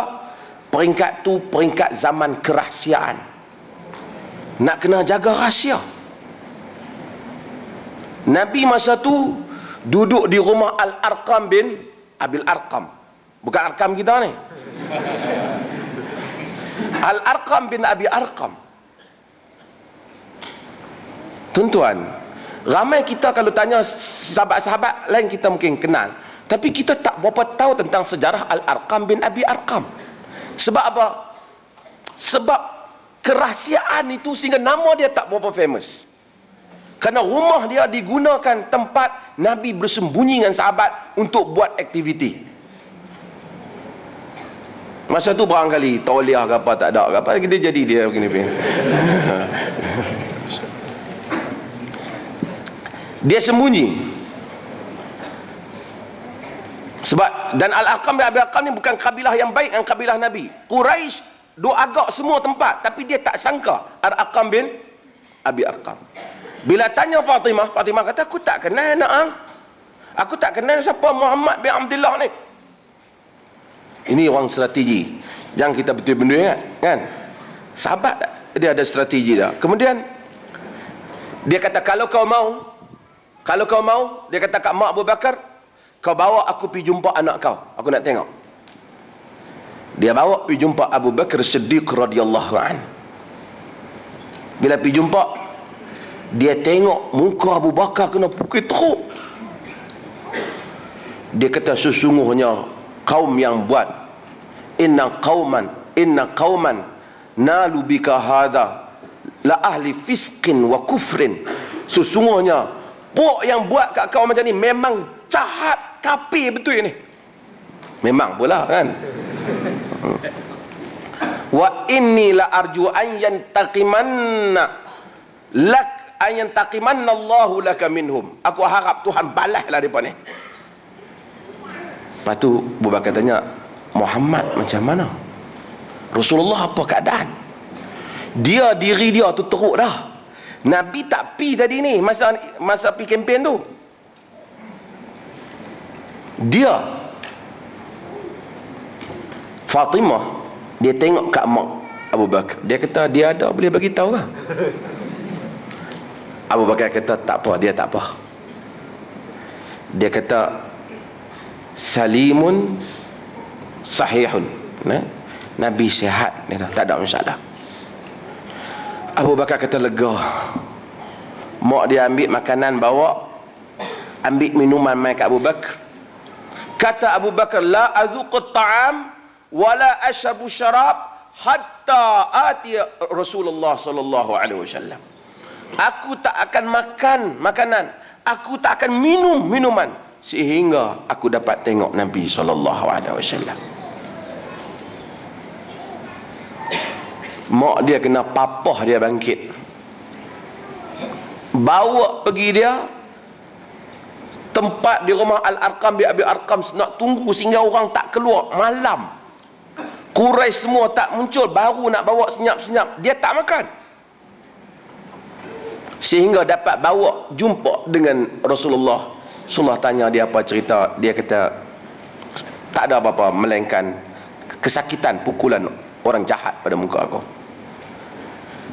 Peringkat tu peringkat zaman kerahsiaan. Nak kena jaga rahsia. Nabi masa tu duduk di rumah Al-Arqam bin Abil Arqam. Bukan Arqam kita ni. Al-Arqam bin Abi Arqam. Tuan-tuan, ramai kita kalau tanya sahabat-sahabat lain kita mungkin kenal, tapi kita tak berapa tahu tentang sejarah Al-Arqam bin Abi Arqam. Sebab apa? Sebab kerahsiaan itu sehingga nama dia tak berapa famous. Kerana rumah dia digunakan tempat Nabi bersembunyi dengan sahabat untuk buat aktiviti. Masa tu barangkali tauliah ke apa tak ada ke apa, dia jadi dia begini. Dia sembunyi. Sebab dan Al-Arqam bin Abi Arqam ni bukan kabilah yang baik dengan kabilah Nabi. Quraisy duk agak semua tempat, tapi dia tak sangka Al-Arqam bin Abi Arqam. Bila tanya Fatimah, Fatimah kata, aku tak kenal anak hang. Aku tak kenal siapa Muhammad bin Abdullah ni. Ini orang strategi. Jangan kita betul benda ingat, kan? Sahabat dia ada strategi dah. Kemudian dia kata, kalau kau mau, dia kata kat mak Abu Bakar, kau bawa aku pergi jumpa anak kau. Aku nak tengok. Dia bawa pergi jumpa Abu Bakar Siddiq radhiyallahu an. Bila pergi jumpa, dia tengok muka Abu Bakar kena pukul teruk. Dia kata, sesungguhnya kaum yang buat inna qauman nalu bika hadha la ahli fisqin wa kufrin. Sesungguhnya pok yang buat kat kau macam ni memang jahat, kafir betul ni. Memang pula kan. Wa inni la arju an yantaqimanna lak an yantaqimanna Allahu laka minhum. Aku harap Tuhan balaslah depa ni. Lepas tu Abu Bakar tanya, Muhammad macam mana? Rasulullah apa keadaan? Diri dia tu teruk dah. Nabi tak pi tadi ni masa pi kempen tu. Dia Fatimah, dia tengok kat mak Abu Bakar. Dia kata, dia ada boleh bagi tahu lah. Abu Bakar kata, tak apa, dia tak apa. Dia kata, salimun sahihun. Nabi sihat, dia kata, tak ada masalah. Abu Bakar kata lega. Mak dia ambil makanan bawa, ambil minuman mai kat Abu Bakar. Kata Abu Bakar, la azuqut ta'am wala ashabu syarab hatta ati Rasulullah sallallahu alaihi wasallam. Aku tak akan makan makanan, aku tak akan minum minuman sehingga aku dapat tengok Nabi sallallahu alaihi wasallam. Mak dia kena papah dia bangkit, bawa pergi dia tempat di rumah Al-Arqam bin Abi Arqam, nak tunggu sehingga orang tak keluar malam. Quraisy semua tak muncul, baru nak bawa senyap-senyap, dia tak makan. Sehingga dapat bawa jumpa dengan Rasulullah. Rasulullah tanya dia apa cerita, dia kata tak ada apa-apa melainkan kesakitan, pukulan orang jahat pada muka aku.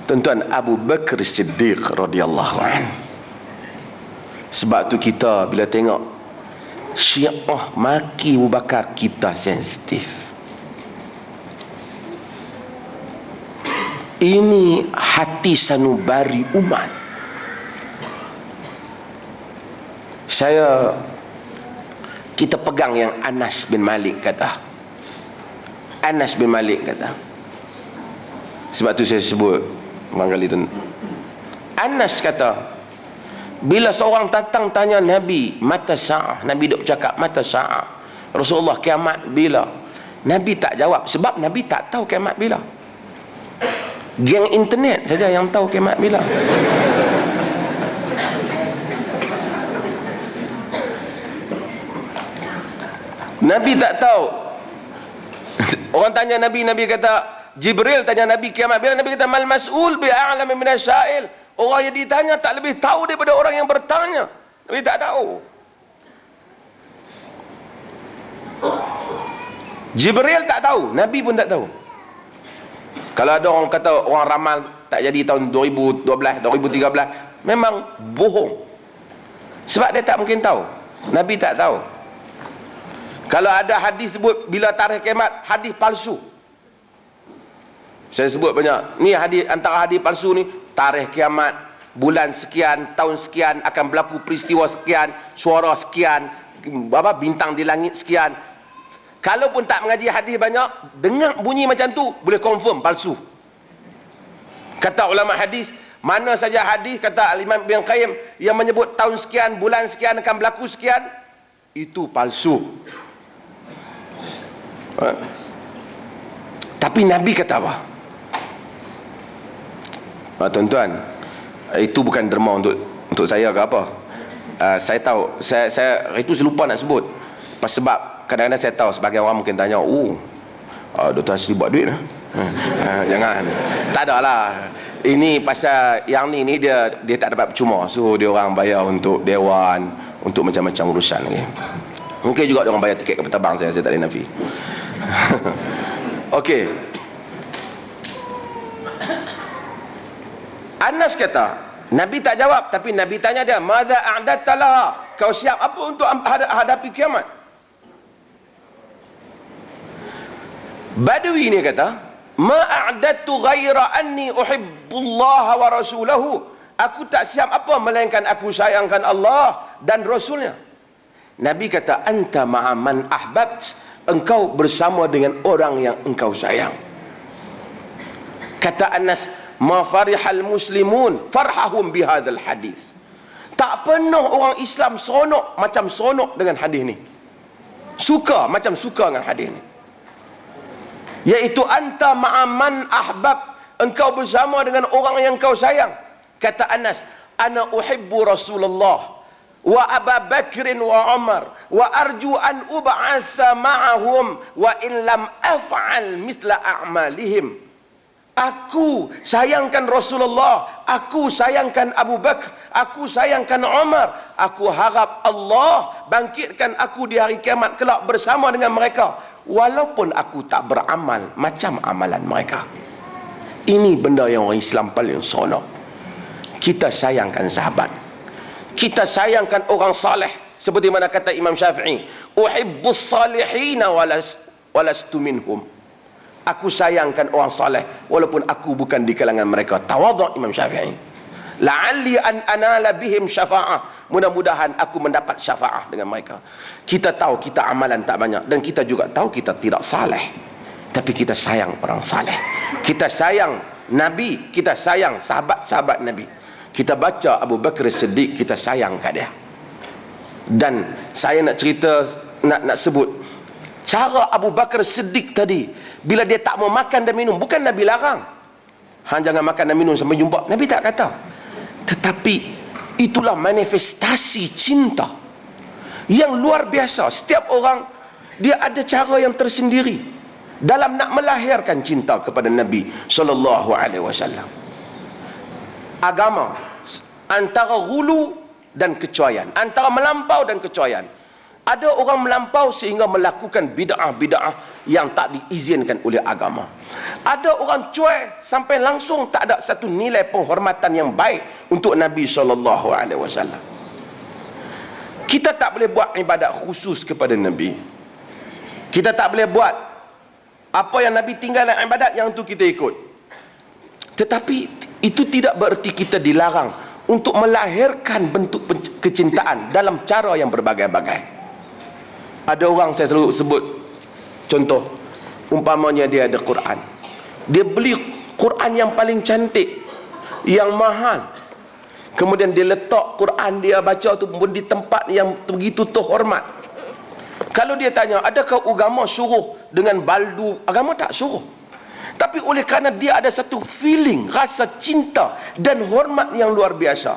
Tuan-tuan, Abu Bakar Siddiq radhiyallahu an. Sebab tu kita bila tengok Syiah maki Abu Bakar, kita sensitif. Ini hati sanubari umat. Kita pegang yang Anas bin Malik kata. Anas bin Malik kata. Sebab tu saya sebut barangkali tu. Anas kata, bila seorang datang tanya Nabi, mata sa'ah, Nabi duk cakap mata sa'ah, Rasulullah, kiamat bila? Nabi tak jawab sebab Nabi tak tahu kiamat bila. Geng internet saja yang tahu kiamat bila. Nabi tak tahu. Orang tanya Nabi, Nabi kata, Jibril tanya Nabi kiamat bila, Nabi kata mal mas'ul bi a'lam min asyail. Orang yang ditanya tak lebih tahu daripada orang yang bertanya. Nabi tak tahu. Jibril tak tahu, Nabi pun tak tahu. Kalau ada orang kata orang ramal tak jadi tahun 2012, 2013, memang bohong. Sebab dia tak mungkin tahu. Nabi tak tahu. Kalau ada hadis sebut bila tarikh kiamat, hadis palsu. Saya sebut banyak. Ni hadis, antara hadis palsu ni, tarikh kiamat, bulan sekian, tahun sekian akan berlaku peristiwa sekian, suara sekian, bintang di langit sekian. Kalaupun tak mengaji hadis banyak, dengar bunyi macam tu, boleh confirm palsu. Kata ulama hadis, mana saja hadis, kata Al-Imam Ibn Qayyim, yang menyebut tahun sekian, bulan sekian akan berlaku sekian, itu palsu. Tapi Nabi kata apa? Tuan-tuan, itu bukan derma untuk saya ke apa. Saya tahu, saya itu saya lupa nak sebut. Sebab kadang-kadang saya tahu sebagai orang mungkin tanya, Dr. Hasri buat duit lah. Jangan. Tak ada lah. Ini pasal yang ni dia tak dapat percuma. So dia orang bayar untuk dewan, untuk macam-macam urusan lagi. Mungkin juga dia orang bayar tiket kapal terbang saya tak boleh nafi. Okey. Anas kata, Nabi tak jawab, tapi Nabi tanya dia, "Madza a'datta laha?" Kau siap apa untuk hadapi kiamat? Badui ni kata, "Ma a'dattu ghaira anni uhibbullaha wa rasulahu." Aku tak siap apa melainkan aku sayangkan Allah dan Rasulnya. Nabi kata, "Anta ma'a man ahbabt." Engkau bersama dengan orang yang engkau sayang. Kata Anas, "Ma farihal muslimun farhahum bihadzal hadis." Tak pernah orang Islam seronok macam seronok dengan hadis ni. Suka macam suka dengan hadis ni. Iaitu anta ma'aman ahbab, engkau bersama dengan orang yang kau sayang. Kata Anas, "Ana uhibbu Rasulullah wa Abu Bakr wa Umar wa arju an ub'atha ma'ahum wa in lam af'al mithla a'malihim." Aku sayangkan Rasulullah, aku sayangkan Abu Bakar, aku sayangkan Umar. Aku harap Allah bangkitkan aku di hari kiamat kelak bersama dengan mereka, walaupun aku tak beramal macam amalan mereka. Ini benda yang orang Islam paling seronok. Kita sayangkan sahabat, kita sayangkan orang saleh. Seperti mana kata Imam Syafi'i, "Uhibbus salihina walastu minhum." Aku sayangkan orang saleh walaupun aku bukan di kalangan mereka. Tawadhu' Imam Syafi'i. La'alli an anala bihim syafa'ah. Mudah-mudahan aku mendapat syafa'ah dengan mereka. Kita tahu kita amalan tak banyak, dan kita juga tahu kita tidak saleh, tapi kita sayang orang saleh. Kita sayang Nabi, kita sayang sahabat-sahabat Nabi. Kita baca Abu Bakar Siddiq, kita sayang kat dia. Dan saya nak cerita, nak sebut cara Abu Bakar Siddiq tadi, bila dia tak mau makan dan minum, bukan Nabi larang, jangan makan dan minum sampai jumpa, Nabi tak kata. Tetapi itulah manifestasi cinta yang luar biasa. Setiap orang dia ada cara yang tersendiri dalam nak melahirkan cinta kepada Nabi sallallahu alaihi wasallam. Agama antara ghulu dan kecuaian, antara melampau dan kecuaian. Ada orang melampau sehingga melakukan bid'ah-bid'ah yang tak diizinkan oleh agama. Ada orang cuai sampai langsung tak ada satu nilai penghormatan yang baik untuk Nabi SAW. Kita tak boleh buat ibadat khusus kepada Nabi. Kita tak boleh buat apa yang Nabi tinggalkan ibadat, yang tu kita ikut. Tetapi itu tidak bererti kita dilarang untuk melahirkan bentuk kecintaan dalam cara yang berbagai-bagai. Ada orang, saya selalu sebut contoh, umpamanya dia ada Quran, dia beli Quran yang paling cantik, yang mahal, kemudian dia letak Quran dia baca tu pun di tempat yang begitu terhormat. Kalau dia tanya, adakah agama suruh dengan baldu? Agama tak suruh. Tapi oleh kerana dia ada satu feeling, rasa cinta dan hormat yang luar biasa,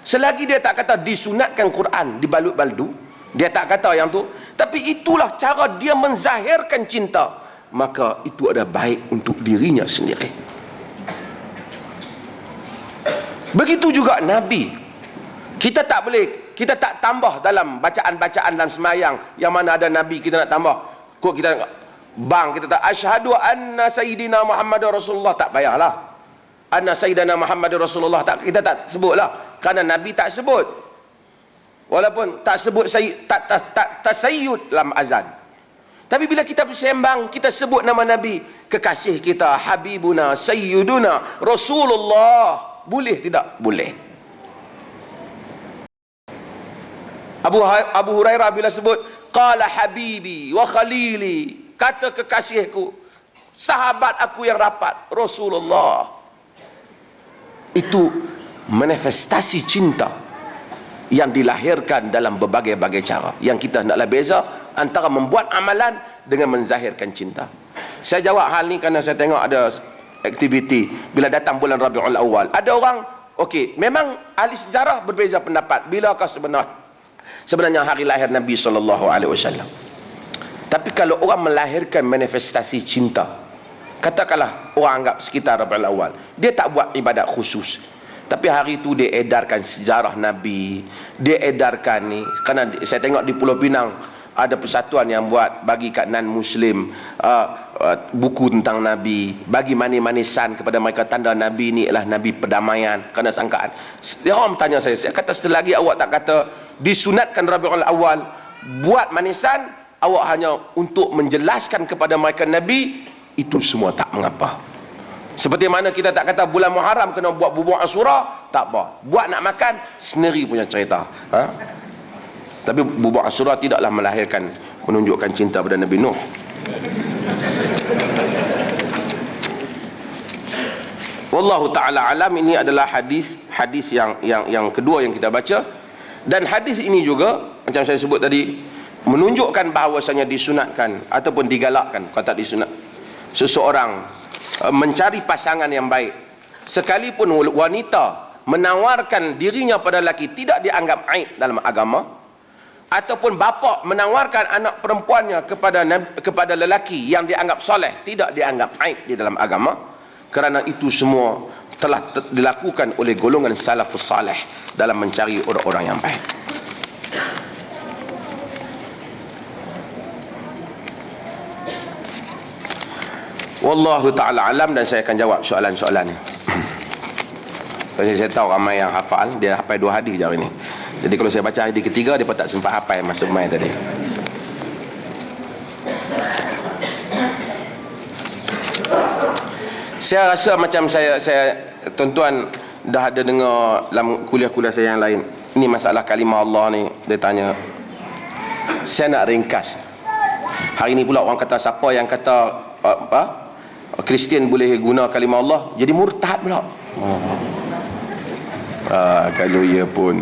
selagi dia tak kata disunatkan Quran dibalut baldu, Dia tak kata yang tu, tapi itulah cara dia menzahirkan cinta. Maka itu ada baik untuk dirinya sendiri. Begitu juga Nabi. Kita tak boleh, kita tak tambah dalam bacaan-bacaan dalam semayang yang mana ada Nabi kita nak tambah. Kok kita kita tak asyhadu anna sayyidina Muhammadar Rasulullah, tak payahlah. Anna sayyidina Muhammadar Rasulullah, tak, kita tak sebutlah, kerana Nabi tak sebut. Walaupun tak sebut tasayyud dalam azan. Tapi bila kita bersembang, kita sebut nama Nabi, kekasih kita, Habibuna, Sayyiduna, Rasulullah. Boleh tidak? Boleh. Abu Hurairah bila sebut, qala habibi wa khalili, kata kekasihku, sahabat aku yang rapat, Rasulullah. Itu manifestasi cinta yang dilahirkan dalam berbagai-bagai cara, yang kita hendaklah beza antara membuat amalan dengan menzahirkan cinta. Saya jawab hal ni kerana saya tengok ada aktiviti bila datang bulan Rabiul Awal. Ada orang, okey, memang ahli sejarah berbeza pendapat bilakah sebenarnya hari lahir Nabi SAW. Tapi kalau orang melahirkan manifestasi cinta, katakanlah orang anggap sekitar Rabiul Awal, dia tak buat ibadat khusus, tapi hari itu dia edarkan sejarah Nabi, dia edarkan ni. Kerana saya tengok di Pulau Pinang ada persatuan yang buat bagi kat non-Muslim buku tentang Nabi, bagi manis-manisan kepada mereka, tanda Nabi ni ialah Nabi perdamaian. Kerana sangkaan, dia orang bertanya saya kata, selagi awak tak kata disunatkan Rabiul Awal buat manisan, awak hanya untuk menjelaskan kepada mereka Nabi, itu semua tak mengapa. Seperti mana kita tak kata bulan Muharram kena buat bubur Ashura, tak apa. Buat nak makan, sendiri punya cerita. Tapi bubur Ashura tidaklah melahirkan, menunjukkan cinta pada Nabi Nuh. Wallahu ta'ala alam. Ini adalah hadis yang kedua yang kita baca. Dan hadis ini juga, macam saya sebut tadi, menunjukkan bahawasanya disunatkan ataupun digalakkan, kata disunat, seseorang mencari pasangan yang baik. Sekalipun wanita menawarkan dirinya pada lelaki, tidak dianggap aib dalam agama. Ataupun bapa menawarkan anak perempuannya kepada lelaki yang dianggap soleh, tidak dianggap aib di dalam agama. Kerana itu semua telah dilakukan oleh golongan salafus salih dalam mencari orang-orang yang baik. Wallahu ta'ala alam. Dan saya akan jawab soalan-soalan ni. Pasal saya tahu ramai yang hafal, dia hafal 2 hadis je hari ni. Jadi kalau saya baca hadis ketiga, dia pun tak sempat hafal masa main tadi. Saya rasa macam saya tuan-tuan dah ada dengar dalam kuliah-kuliah saya yang lain. Ini masalah kalimah Allah ni, dia tanya. Saya nak ringkas. Hari ni pula orang kata, siapa yang kata Kristian boleh guna kalimah Allah, jadi murtad pula. Kalau ia pun,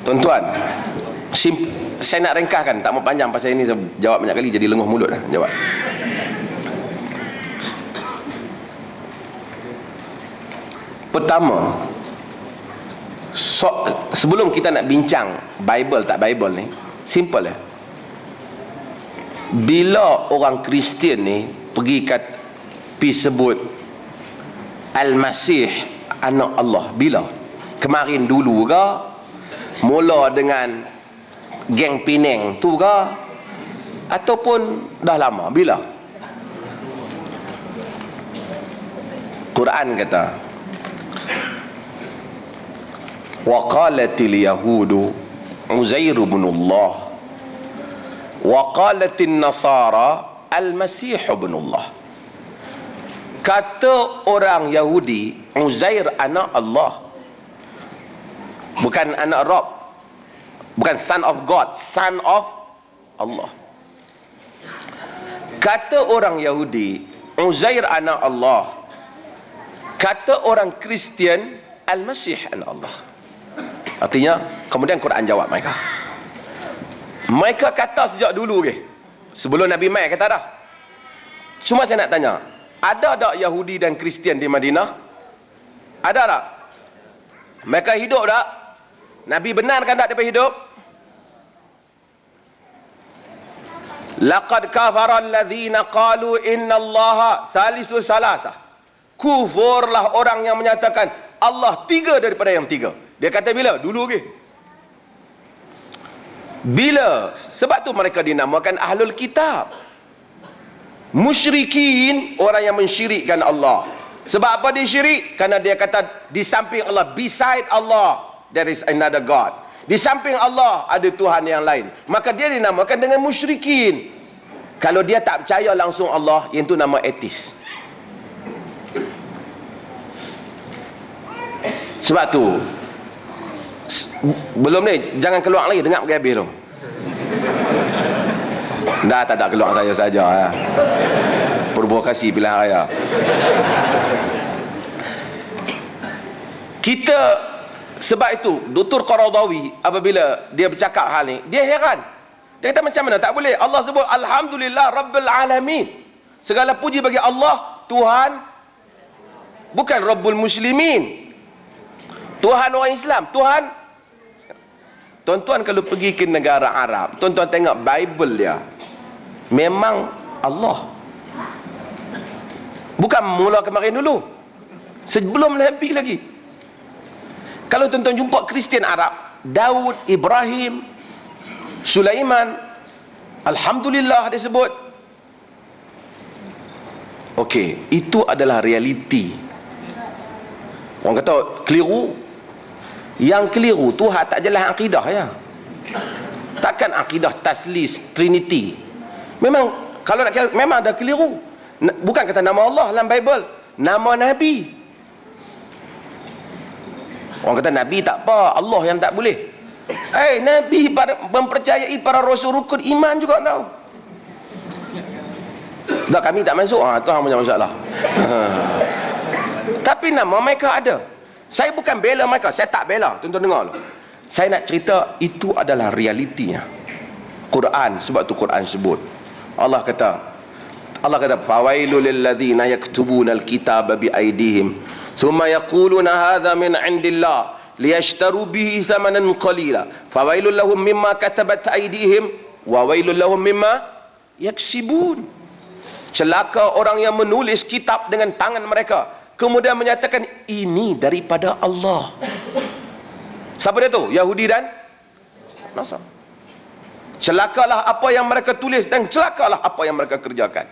tuan-tuan, saya nak ringkaskan, tak mau panjang pasal ini, saya jawab banyak kali jadi lenguh mulut dah jawab. Pertama, sebelum kita nak bincang Bible tak Bible ni, simple lah. Bila orang Kristian ni pergi sebut Al-Masih anak Allah, bila? Kemarin dulu ke? Mula dengan geng Penang tu ke? Ataupun dah lama? Bila? Quran kata, wa qalatil yahudu Uzair ibn Allah wa qalatin nasara al-masih ibn Allah. Kata orang Yahudi, Uzair anak Allah, bukan anak Rob, bukan son of God, son of Allah. Kata orang Yahudi, Uzair anak Allah. Kata orang Kristian, Al-Masih anak Allah. Artinya, kemudian Quran jawab mereka. Mereka kata sejak dulu ke, sebelum Nabi Mai kata dah. Cuma saya nak tanya, ada tak Yahudi dan Kristian di Madinah? Ada tak? Mereka hidup tak? Nabi benarkan tak daripada hidup? Laqad kafara allazina qalu innallaha salisu salasah. Kufurlah orang yang menyatakan Allah tiga daripada yang tiga. Dia kata bila? Dulu ke? Bila? Sebab tu mereka dinamakan ahlul kitab. Musyrikin, orang yang mensyirikkan Allah. Sebab apa dia syirik? Kerana dia kata di samping Allah, beside Allah there is another God. Di samping Allah ada Tuhan yang lain. Maka dia dinamakan dengan musyrikin. Kalau dia tak percaya langsung Allah, yang itu nama etis. Sebab tu belum ni, jangan keluar lagi, dengar pergi habis tu. Dah tak ada keluar saya saja ya. Provokasi pilihan raya. Kita, sebab itu Dr. Qaradawi apabila dia bercakap hal ni, dia heran. Dia kata macam mana tak boleh? Allah sebut alhamdulillah rabbil alamin. Segala puji bagi Allah, Tuhan, bukan Rabbul Muslimin, Tuhan orang Islam. Tuhan, tuan-tuan kalau pergi ke negara Arab, tuan-tuan tengok Bible dia, memang Allah. Bukan mula kemarin dulu, sebelum Nabi lagi. Kalau tuan-tuan jumpa Kristian Arab, Daud, Ibrahim, Sulaiman, alhamdulillah dia sebut. Okey, itu adalah realiti. Orang kata keliru. Yang keliru Tuhan tak jelas akidah ya. Takkan akidah taslis Trinity. Memang kalau nak kira, memang ada keliru. Bukan kata nama Allah dalam Bible, nama Nabi. Orang kata Nabi tak apa, Allah yang tak boleh. Nabi mempercayai para rasul rukun iman juga tahu. Dah kami tak masuk, tu hang punya masalah. Tapi nama mereka ada. Saya bukan bela mereka, saya tak bela. Tuan-tuan dengar dulu. Saya nak cerita itu adalah realitinya. Quran, sebab tu Quran sebut. Allah kata fawailul lil ladzina yaktubuna alkitaba bi aydihim thumma yaquluna hadza min indillah liyashtaru bihi thamanan qalila fawailul lahum mimma katabat aydihim wa wailul lahum mimma yaksibun. Celaka orang yang menulis kitab dengan tangan mereka kemudian menyatakan ini daripada Allah. Siapa dia tu? Yahudi dan Nasrani. Celakalah apa yang mereka tulis dan celakalah apa yang mereka kerjakan.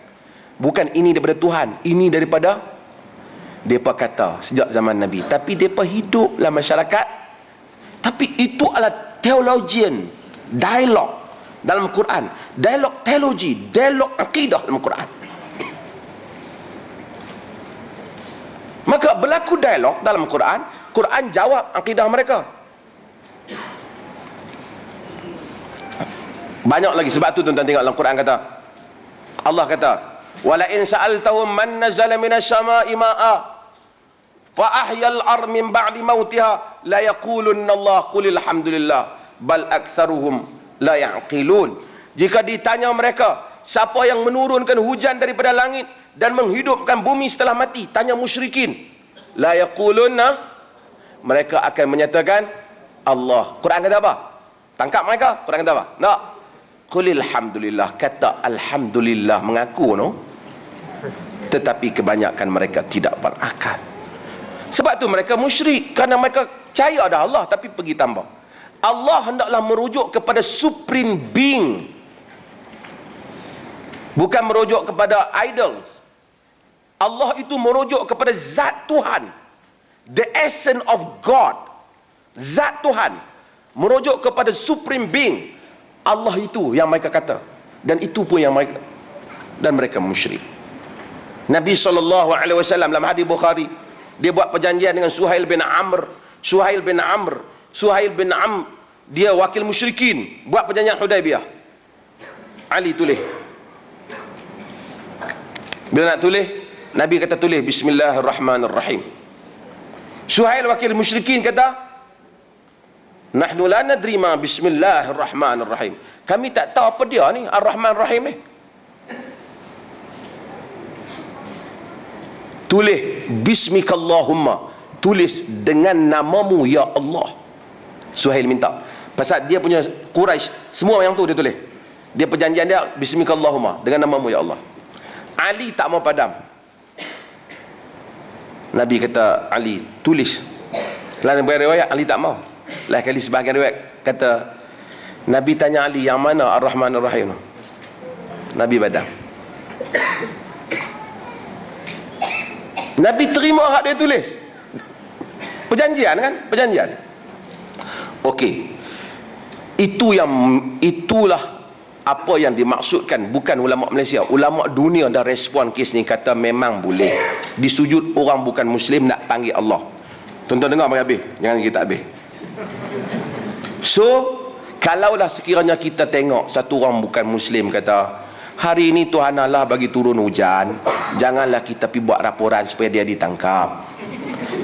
Bukan ini daripada Tuhan, ini daripada mereka kata sejak zaman Nabi. Tapi mereka hidup dalam masyarakat. Tapi itu adalah theologian dialog dalam Quran, dialog teologi, dialog akidah dalam Quran. Maka berlaku dialog dalam Quran, Quran jawab akidah mereka. Banyak lagi, sebab tu tuan-tuan tengok dalam Quran kata, Allah kata, wala in sa'altahum man nazala minas sama'i ma'a fa ahyal ar min ba'di mautiha la yaqulunna Allah qul alhamdulillah bal aktsaruhum la ya'qilun. Jika ditanya mereka siapa yang menurunkan hujan daripada langit dan menghidupkan bumi setelah mati, tanya musyrikin, la yaqulunna, mereka akan menyatakan Allah. Quran kata apa? Tangkap mereka. Quran kata apa? Nak qulil alhamdulillah, kata alhamdulillah, mengaku no. Tetapi kebanyakan mereka tidak berakal. Sebab tu mereka musyrik, kerana mereka percaya ada Allah tapi pergi tambah. Allah hendaklah merujuk kepada supreme being, bukan merujuk kepada idols. Allah itu merujuk kepada zat Tuhan, the essence of God, zat Tuhan, merujuk kepada supreme being. Allah itu yang mereka kata, dan itu pun yang mereka, dan mereka musyrik. Nabi SAW dalam hadis Bukhari, dia buat perjanjian dengan Suhail bin Amr. Suhail bin Amr, dia wakil musyrikin, buat perjanjian Hudaibiyah. Ali tulis. Bila nak tulis, Nabi kata tulis Bismillahirrahmanirrahim. Suhail wakil musyrikin kata, nahnu la nadri ma Bismillahirrahmanirrahim. Kami tak tahu apa dia ni Ar-Rahman Rahim ni. Tulis Bismikallahumma, tulis dengan namamu ya Allah. Suhail minta. Pasal dia punya Quraisy, semua yang tu dia tulis. Dia perjanjian dia, Bismikallahumma, dengan namamu ya Allah. Ali tak mau padam. Nabi kata, Ali, tulis. Lain riwayat, Ali tak mau. Lain kali sebahagian riwayat kata, Nabi tanya Ali, yang mana Ar-Rahman Ar-Rahim? Nabi padam. Nabi terima hak dia tulis. Perjanjian kan? Perjanjian. Okey. Itulah apa yang dimaksudkan, bukan ulama Malaysia, ulama dunia dah respon kes ni, kata memang boleh disujud orang bukan Muslim nak panggil Allah. Tuan-tuan dengar bagi habis, jangan kita habis. So, kalaulah sekiranya kita tengok satu orang bukan Muslim kata, hari ini Tuhan Allah bagi turun hujan, janganlah kita pergi buat laporan supaya dia ditangkap.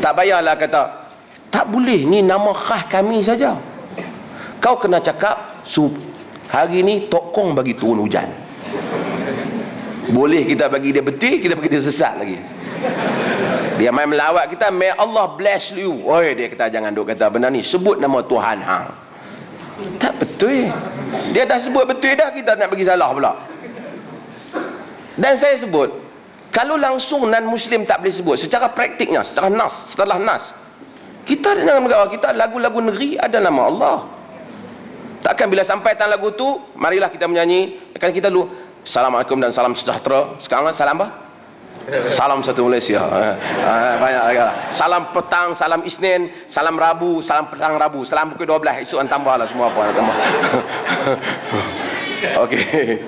Tak payahlah kata, tak boleh, ni nama khas kami saja. Kau kena cakap, hari ni tokong bagi turun hujan. Boleh kita bagi dia betul, kita bagi dia sesat lagi. Dia main melawat kita, may Allah bless you. Oi, dia kata jangan duk kata benda ni, sebut nama Tuhan hang. Tak betul. Dia dah sebut betul dah, kita nak bagi salah pula. Dan saya sebut, kalau langsung non-Muslim tak boleh sebut, secara praktiknya, secara nas, setelah nas, kita dengan negara kita, lagu-lagu negeri ada nama Allah. Takkan bila sampai tan lagu tu, marilah kita menyanyi. Kan kita dulu, Assalamualaikum dan salam sejahtera. Sekarang salam apa? Salam satu Malaysia. Banyak. Salam petang, salam Isnin, salam Rabu, salam petang Rabu, salam pukul 12. Esok tambah lah semua apa nak tambah. Okey.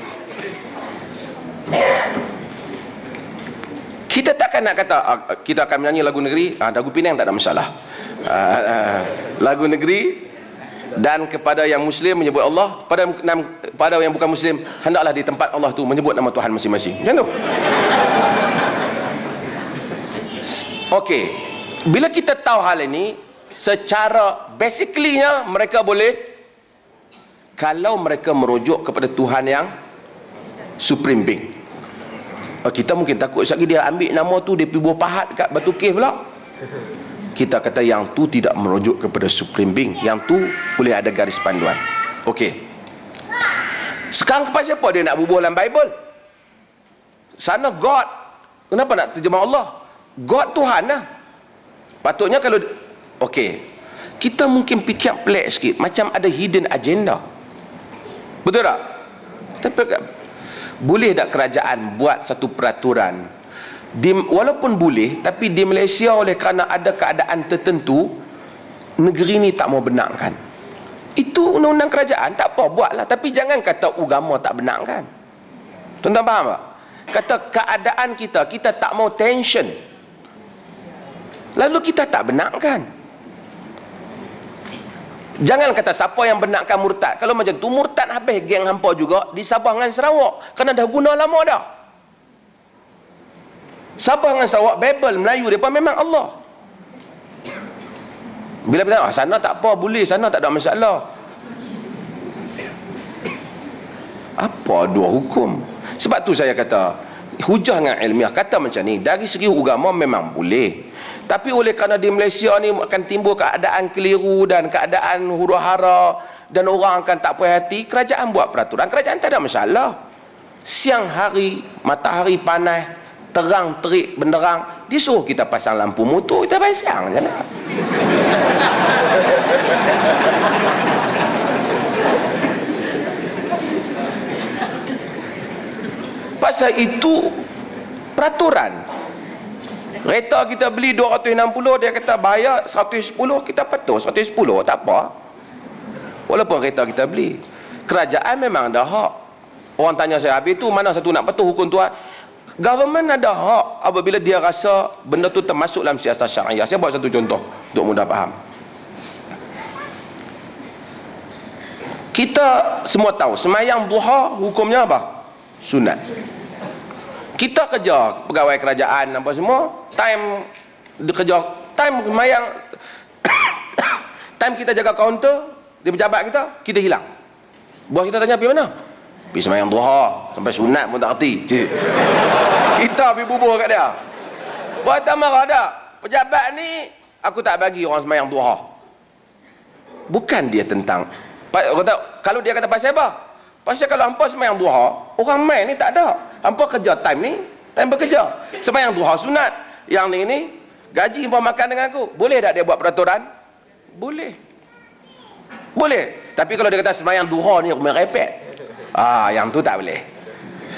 Kita takkan nak kata kita akan menyanyi lagu negeri, lagu Penang tak ada masalah. Lagu negeri, dan kepada yang Muslim menyebut Allah, pada yang bukan Muslim hendaklah di tempat Allah tu menyebut nama Tuhan masing-masing. Macam tu. Okey. Bila kita tahu hal ini, secara basically-nya mereka boleh, kalau mereka merujuk kepada Tuhan yang Supreme Being. Kita mungkin takut sekali dia ambil nama tu, dia pergi buah pahat kat Batu Cave pula. Kita kata yang tu tidak merujuk kepada Supreme Being. Yang tu boleh ada garis panduan. Okey. Sekarang kepada siapa dia nak bubuh dalam Bible? Sana God. Kenapa nak terjemah Allah? God Tuhan lah. Patutnya kalau okey, kita mungkin fikir pelik sikit, macam ada hidden agenda. Betul tak? Tapi boleh tak kerajaan buat satu peraturan, walaupun boleh, tapi di Malaysia oleh kerana ada keadaan tertentu, negeri ni tak mau benarkan. Itu undang-undang kerajaan, tak apa, buatlah. Tapi jangan kata agama tak benarkan. Tuan-tuan faham tak? Kata keadaan kita tak mau tension, lalu kita tak benarkan. Jangan kata siapa yang benarkan murtad. Kalau macam tu, murtad habis geng hampa juga di Sabah dengan Sarawak, kerana dah guna lama dah. Sabah dengan Sarawak, Bible Melayu mereka memang Allah. Bila kita sana tak apa, boleh, sana tak ada masalah. Apa dua hukum? Sebab tu saya kata, hujah dengan ilmiah kata macam ni, dari segi agama memang boleh. Tapi oleh kerana di Malaysia ni akan timbul keadaan keliru dan keadaan huru-hara, dan orang akan tak puas hati, kerajaan buat peraturan. Kerajaan tak ada masalah. Siang hari, matahari panas, terang terik benderang, disuruh kita pasang lampu motor, kita pasang je lah. Pasal itu peraturan. Kereta kita beli 260, dia kata bayar 110, kita patuh 110, tak apa. Walaupun kereta kita beli, kerajaan memang ada hak. Orang tanya saya, habis tu mana satu nak patuh hukum Tuhan? Government ada hak apabila dia rasa benda tu termasuk dalam siasat syariah. Saya buat satu contoh untuk mudah faham. Kita semua tahu semayang duha hukumnya apa? Sunat. Kita kerja pegawai kerajaan apa semua, time kerja, time semayang time kita jaga kaunter di pejabat kita hilang. Bos kita tanya pergi mana? Pergi semayang duha, sampai sunat pun tak erti. Kita pergi bubur kat dia. Buat tak marah dah. Pejabat ni aku tak bagi orang semayang duha. Bukan dia tentang kalau dia kata pasal apa? Pasal kalau hampa sembahyang duha, orang main ni tak ada. Hampa kerja time ni, time bekerja. Sembahyang duha sunat. Yang ni gaji hampa makan dengan aku. Boleh tak dia buat peraturan? Boleh. Boleh. Tapi kalau dia kata sembahyang duha ni merepek, yang tu tak boleh.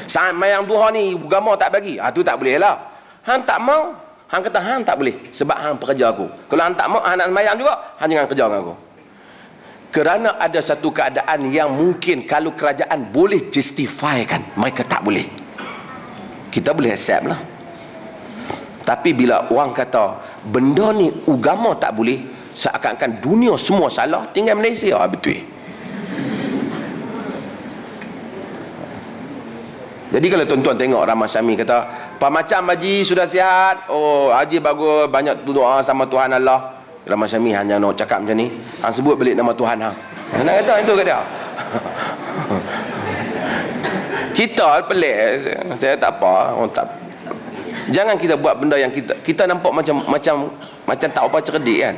Sembahyang duha ni agama tak bagi, tu tak boleh lah. Hang tak mau, hang kata hang tak boleh sebab hang pekerja aku. Kalau hang tak mau, hang nak sembahyang juga, hang jangan kerja dengan aku. Kerana ada satu keadaan yang mungkin kalau kerajaan boleh justifikan, mereka tak boleh. Kita boleh accept lah. Tapi bila orang kata benda ni agama tak boleh, seakan-akan dunia semua salah, tinggal Malaysia betul. Jadi kalau tuan-tuan tengok Rahmat Syami kata, "Pak macam Haji sudah sihat. Oh, Haji bagus, banyak doa sama Tuhan Allah." Rahmat Syami hanya nak cakap macam ni, hang sebut balik nama Tuhan hang. Nak kata itu ke dia? Kita pelik. Saya tak apa, orang tak. Jangan kita buat benda yang kita nampak macam tak apa cerdik kan.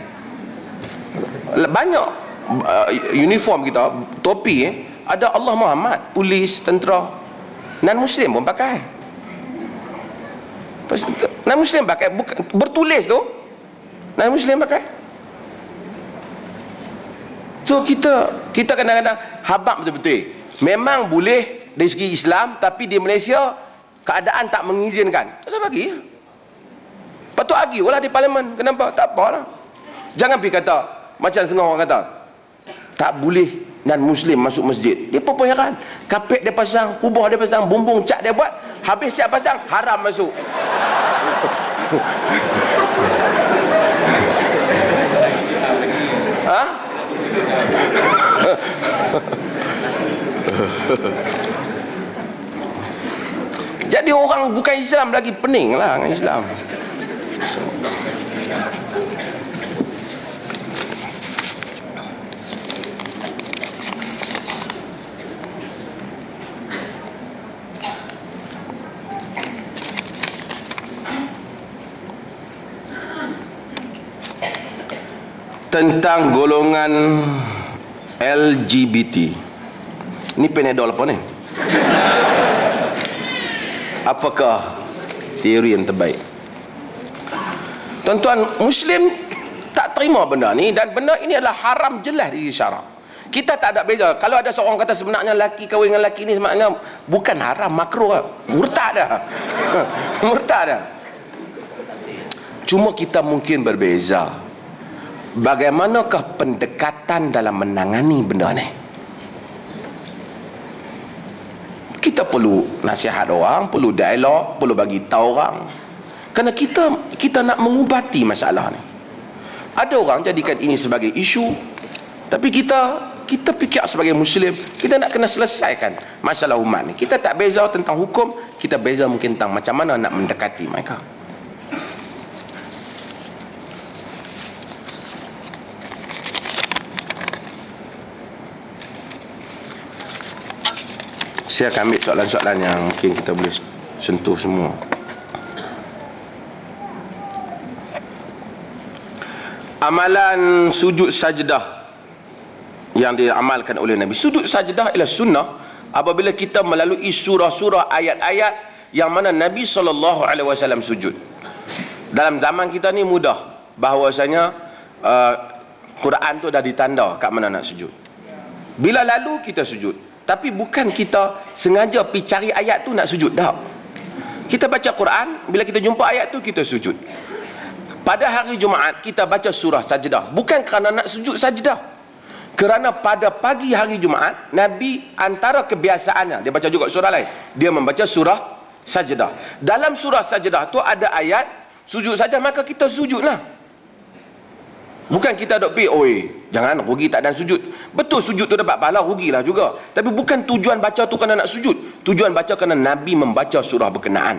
Banyak uniform kita, topi ada Allah Muhammad, polis, tentera. Non-Muslim pun pakai. Non-Muslim pakai, bertulis tu non-Muslim pakai. So kita kadang-kadang habaq betul-betul. Memang boleh dari segi Islam, tapi di Malaysia keadaan tak mengizinkan. Tak usah bagi. Patut argue lah di parlimen. Kenapa? Tak apalah. Jangan pergi kata macam setengah orang kata tak boleh non-Muslim masuk masjid. Dia pun heran. Kapet dia pasang, kubah dia pasang, bumbung cat dia buat, habis siap pasang, haram masuk. Jadi orang bukan Islam lagi pening lah dengan Islam. Tentang golongan LGBT. Ini Panadol apa ni? Apakah teori yang terbaik? Tuan-tuan, Muslim tak terima benda ni, dan benda ini adalah haram jelas di syarak. Kita tak ada beza. Kalau ada seorang kata sebenarnya laki kahwin dengan laki ni sebenarnya bukan haram, makruh, murtad dah. Murtad dah. Cuma kita mungkin berbeza. Bagaimanakah pendekatan dalam menangani benda ni? Kita perlu nasihat orang, perlu dialog, perlu bagi tahu orang. Kerana kita nak mengubati masalah ni. Ada orang jadikan ini sebagai isu, tapi kita fikir sebagai Muslim, kita nak kena selesaikan masalah umat ni. Kita tak beza tentang hukum, kita beza mungkin tentang macam mana nak mendekati mereka. Saya akan ambil soalan-soalan yang mungkin kita boleh sentuh semua. Amalan sujud sajdah yang diamalkan oleh Nabi. Sujud sajdah ialah sunnah apabila kita melalui surah-surah ayat-ayat yang mana Nabi SAW sujud. Dalam zaman kita ni mudah bahawasanya Quran tu dah ditanda kat mana nak sujud. Bila lalu kita sujud. Tapi bukan kita sengaja pergi cari ayat tu nak sujud, dah. Kita baca Quran, bila kita jumpa ayat tu kita sujud. Pada hari Jumaat kita baca surah sajdah, bukan kerana nak sujud sajdah. Kerana pada pagi hari Jumaat Nabi antara kebiasaannya, dia baca juga surah lain, dia membaca surah sajdah. Dalam surah sajdah tu ada ayat sujud saja, maka kita sujudlah. Bukan kita dok pergi, oi, jangan rugi tak dan sujud. Betul sujud tu dapat pahala, rugilah juga. Tapi bukan tujuan baca tu kerana nak sujud. Tujuan baca kerana Nabi membaca surah berkenaan.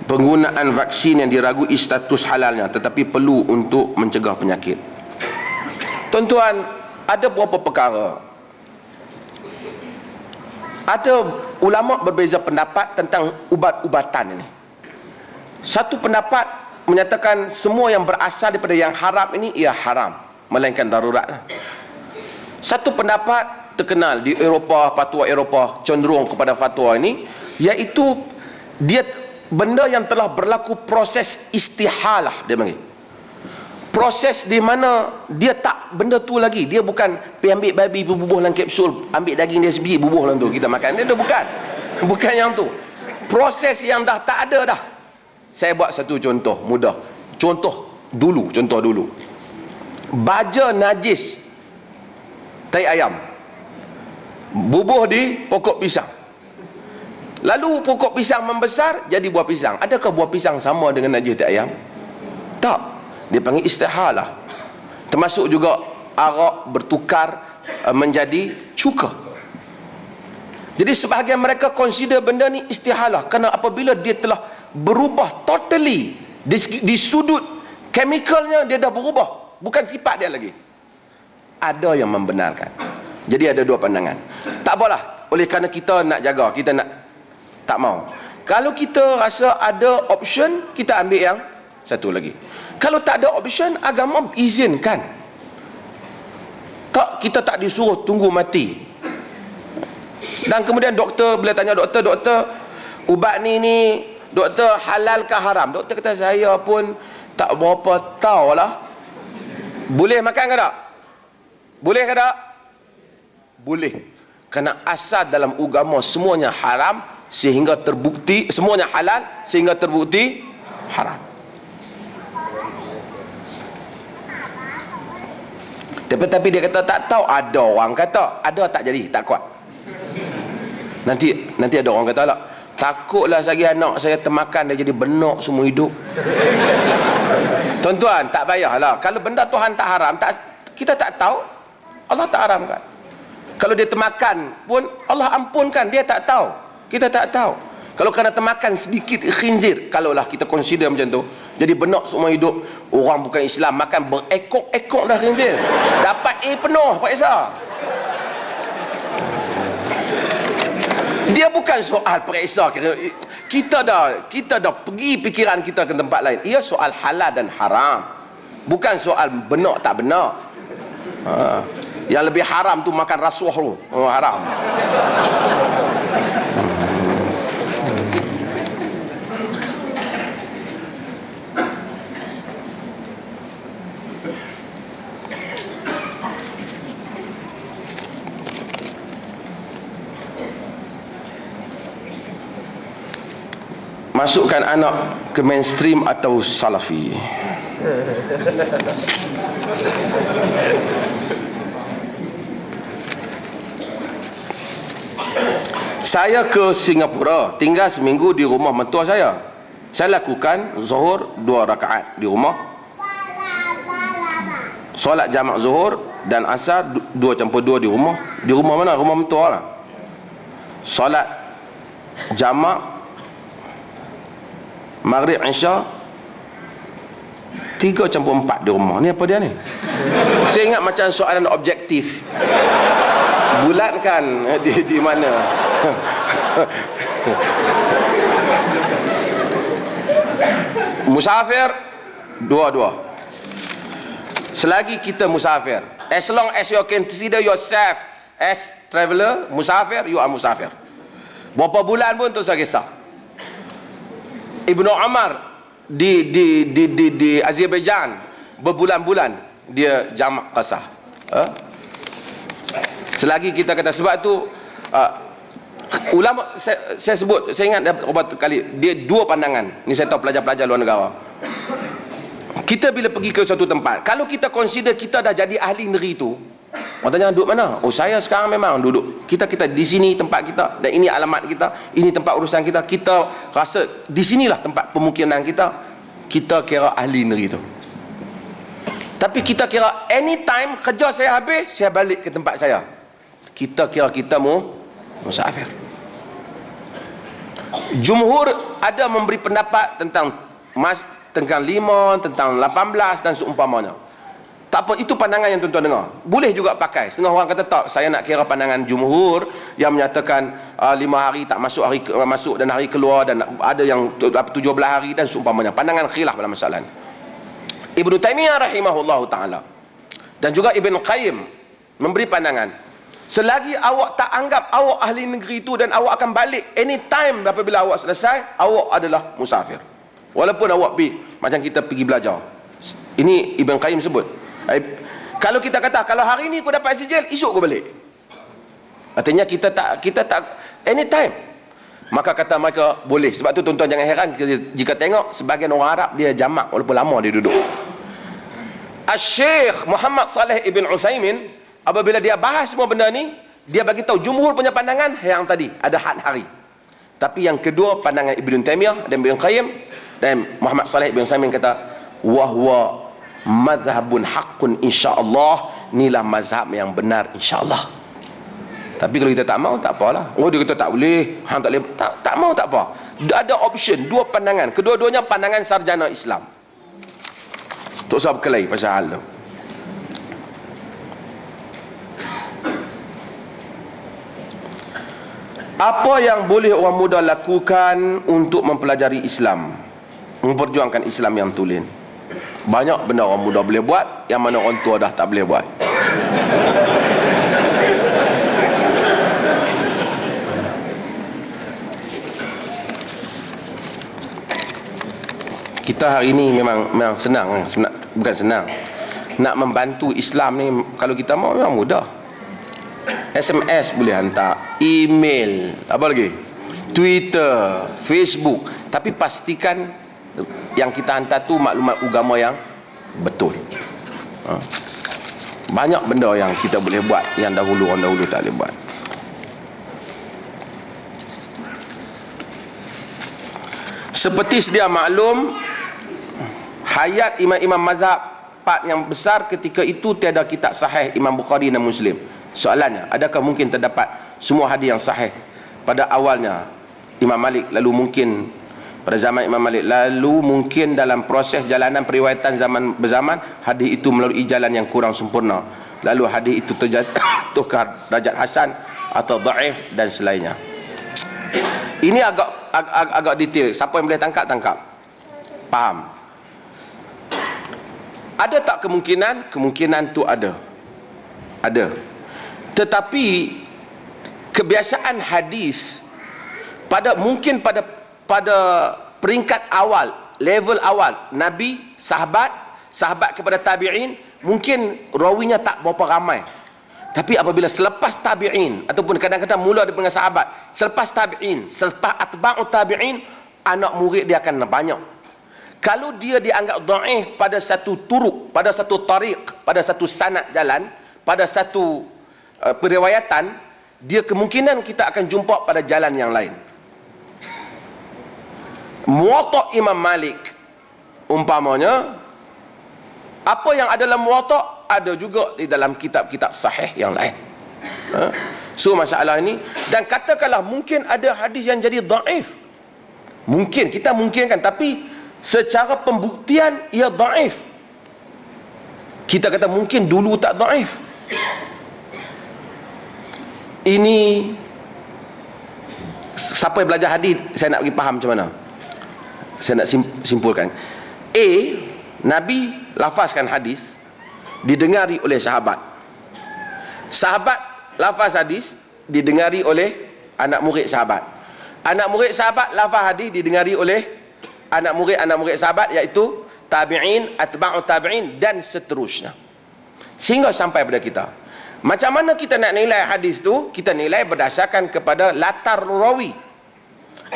Penggunaan vaksin yang diragui status halalnya tetapi perlu untuk mencegah penyakit. Tuan-tuan, ada beberapa perkara. Ada ulama berbeza pendapat tentang ubat-ubatan ini. Satu pendapat menyatakan semua yang berasal daripada yang haram ini ia haram, melainkan darurat lah. Satu pendapat terkenal di Eropah, fatwa Eropah cenderung kepada fatwa ini, iaitu dia benda yang telah berlaku proses istihalah, dia panggil. Proses di mana dia tak benda tu lagi, dia bukan pergi ambil babi bubuh dalam kapsul, ambil daging dia sendiri bubuh dalam tu kita makan, dia bukan yang tu. Proses yang dah tak ada dah. Saya buat satu contoh mudah. Contoh dulu. Baja najis tai ayam bubuh di pokok pisang. Lalu pokok pisang membesar jadi buah pisang. Adakah buah pisang sama dengan najis tai ayam? Tak. Dia panggil istihalah. Termasuk juga arak bertukar menjadi cuka. Jadi sebahagian mereka consider benda ni istihalah, kerana apabila dia telah berubah totally di sudut chemicalnya, dia dah berubah, bukan sifat dia lagi. Ada yang membenarkan. Jadi ada dua pandangan. Tak apalah, oleh kerana kita nak jaga, kita nak tak mau. Kalau kita rasa ada option, kita ambil yang satu lagi. Kalau tak ada option, agama izinkan. Tak, kita tak disuruh tunggu mati. Dan kemudian doktor, bila tanya doktor, ubat ni doktor halal ke haram? Doktor kata, saya pun tak berapa tahu lah. Boleh makan ke tak? Boleh ke tak? Boleh. Kerana asal dalam agama semuanya haram sehingga terbukti, semuanya halal sehingga terbukti haram. Tapi dia kata tak tahu. Ada orang kata, ada tak jadi, tak kuat. Nanti ada orang kata lah, takutlah lagi anak saya termakan dia jadi benak semua hidup. Tuan-tuan, tak payahlah. Kalau benda Tuhan tak haram, kita tak tahu, Allah tak haramkan. Kalau dia termakan pun Allah ampunkan, dia tak tahu, kita tak tahu. Kalau kerana termakan sedikit khinzir, kalaulah kita consider macam tu, jadi benak semua hidup. Orang bukan Islam makan berekok-ekok dah khinzir, dapat A penuh Pak Isa. Dia bukan soal periksa kita dah pergi pikiran kita ke tempat lain. Ia soal halal dan haram, bukan soal benar tak benar. Yang lebih haram tu makan rasuah tu, haram. Masukkan anak ke mainstream atau salafi. Saya ke Singapura, tinggal seminggu di rumah mentua saya. Saya lakukan zuhur 2 rakaat di rumah, solat jamak zuhur dan asar 2 campur 2 di rumah. Di rumah mana? Rumah mentua lah. Solat jamak Maghrib Isya 3 campur 4 di rumah. Ni apa dia ni? Saya ingat macam soalan objektif. Bulatkan di mana? Musafir 2-2. Selagi kita musafir, as long as you consider yourself as traveller, musafir, you are musafir. Berapa bulan pun tu saya kisah. Ibnu Umar di Azerbaijan berbulan-bulan dia jamak qasah. Selagi kita kata, sebab tu ulama, saya sebut, saya ingat beberapa kali, dia dua pandangan ni. Saya tahu pelajar-pelajar luar negara, kita bila pergi ke suatu tempat, kalau kita consider kita dah jadi ahli negeri tu, orang tanya duduk mana? Oh, saya sekarang memang duduk, kita di sini tempat kita, dan ini alamat kita, ini tempat urusan kita, kita rasa di sinilah tempat pemukiman kita, kita kira ahli negeri tu. Tapi kita kira anytime kerja saya habis, saya balik ke tempat saya, kita kira kita musafir. Jumhur ada memberi pendapat tentang 5, tentang 18 dan seumpamanya. Tak apa, itu pandangan yang tuan-tuan dengar. Boleh juga pakai. Setengah orang kata tak, saya nak kira pandangan jumhur yang menyatakan 5 hari tak masuk, hari masuk dan hari keluar, dan ada yang 17 hari dan seumpamanya. Pandangan khilaf dalam masalah ini. Ibnu Taimiyah rahimahullahu ta'ala dan juga Ibn Qayyim memberi pandangan, selagi awak tak anggap awak ahli negeri itu dan awak akan balik anytime apabila awak selesai, awak adalah musafir. Walaupun awak macam kita pergi belajar. Ini Ibn Qayyim sebut. Kalau kita kata, kalau hari ni aku dapat sijil, esok aku balik, artinya kita tak anytime. Maka kata mereka boleh. Sebab tu tuan-tuan jangan heran jika tengok sebagian orang Arab dia jamak walaupun lama dia duduk. Syekh Muhammad Saleh Ibn Utsaimin apabila dia bahas semua benda ni, dia bagi tahu jumhur punya pandangan yang tadi ada had hari. Tapi yang kedua, pandangan Ibn Taimiyah dan Ibn Qayyim dan Muhammad Saleh Ibn Utsaimin kata wahwa mazhabun haqqun insya-Allah, inilah mazhab yang benar insya-Allah. Tapi kalau kita tak mau, tak apalah. Oh, dia kata tak boleh, hang tak boleh, tak mau tak apa. Ada option, dua pandangan, kedua-duanya pandangan sarjana Islam. Tak usah berkelahi pasal hal tu. Apa yang boleh orang muda lakukan untuk mempelajari Islam, memperjuangkan Islam yang tulen? Banyak benda orang muda boleh buat, yang mana orang tua dah tak boleh buat. Kita hari ini memang senang, bukan senang. Nak membantu Islam ni, kalau kita mau memang mudah. SMS boleh hantar, email, apa lagi? Twitter, Facebook. Tapi pastikan yang kita hantar tu maklumat agama yang betul. Banyak benda yang kita boleh buat yang orang dahulu tak boleh buat. Seperti sedia maklum, hayat imam-imam mazhab 4 yang besar ketika itu tiada kitab sahih Imam Bukhari dan Muslim. Soalannya, adakah mungkin terdapat semua hadis yang sahih pada awalnya Imam Malik, lalu mungkin pada zaman Imam Malik, lalu mungkin dalam proses jalanan periwayatan zaman berzaman hadis itu melalui jalan yang kurang sempurna, lalu hadis itu terjatuhkan darjat hasan atau dhaif dan selainnya. Ini agak detail. Siapa yang boleh tangkap faham. Ada tak kemungkinan? Kemungkinan tu ada. Tetapi kebiasaan hadis mungkin pada peringkat awal, level awal, Nabi, sahabat kepada tabi'in, mungkin rawinya tak berapa ramai. Tapi apabila selepas tabi'in, ataupun kadang-kadang mula dengan sahabat, selepas tabi'in, selepas atba'ut tabi'in, anak murid dia akan banyak. Kalau dia dianggap dhaif pada satu turuk, pada satu tariq, pada satu sanad jalan, pada satu periwayatan, dia kemungkinan kita akan jumpa pada jalan yang lain. Muwatta' Imam Malik umpamanya, apa yang ada dalam Muwatta' ada juga di dalam kitab-kitab sahih yang lain. So masalah ini, dan katakanlah mungkin ada hadis yang jadi dhaif, mungkin, kita mungkinkan, tapi secara pembuktian ia dhaif. Kita kata mungkin dulu tak dhaif. Ini siapa yang belajar hadis, saya nak bagi faham macam mana. Saya nak simpulkan. Nabi lafazkan hadis, didengari oleh sahabat. Sahabat lafaz hadis, didengari oleh anak murid sahabat. Anak murid sahabat lafaz hadis, didengari oleh anak murid sahabat, iaitu tabi'in, atba'u tabi'in dan seterusnya, sehingga sampai pada kita. Macam mana kita nak nilai hadis tu? Kita nilai berdasarkan kepada latar rawi.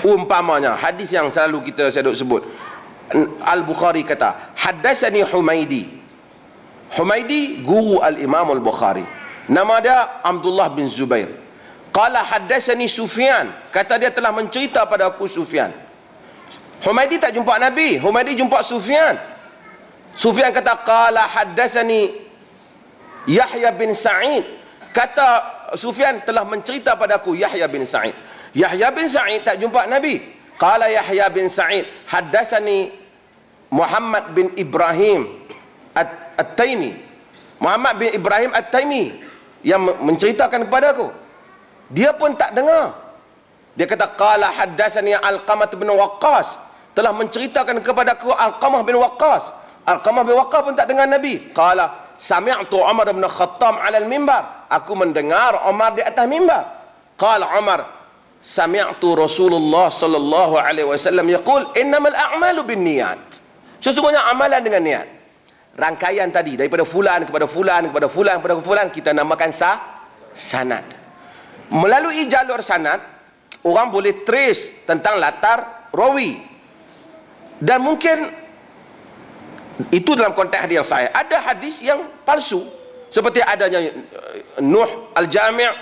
Umpamanya hadis yang selalu saya duk sebut, Al-Bukhari kata haddatsani Humaidi guru Al-Imam Al-Bukhari, nama dia Abdullah bin Zubair. Qala haddatsani Sufyan, kata dia telah mencerita pada aku Sufyan. Humaidi tak jumpa Nabi, Humaidi jumpa Sufyan. Sufyan kata qala haddatsani Yahya bin Sa'id, kata Sufyan telah mencerita padaku Yahya bin Sa'id. Yahya bin Sa'id tak jumpa Nabi. Qala Yahya bin Sa'id haddatsani Muhammad bin Ibrahim At-Taimi, Muhammad bin Ibrahim At-Taimi yang menceritakan kepada aku, dia pun tak dengar. Dia kata, qala haddatsani Alqamah bin Waqqas, telah menceritakan kepada aku Alqamah bin Waqqas. Alqamah bin Waqqas pun tak dengar Nabi. Qala sami'tu Umar bin Khattab 'ala al-mimbar, aku mendengar Umar di atas mimbar. Qala Umar, sami'tu Rasulullah sallallahu alaihi wasallam yaqul innamal a'malu binniyat. Sesungguhnya amalan dengan niat. Rangkaian tadi daripada fulan kepada fulan kepada fulan kepada fulan kita namakan sanad. Melalui jalur sanad orang boleh trace tentang latar rawi. Dan mungkin itu dalam konteks hadis yang sahih. Ada hadis yang palsu, seperti adanya Nuh Al-Jami',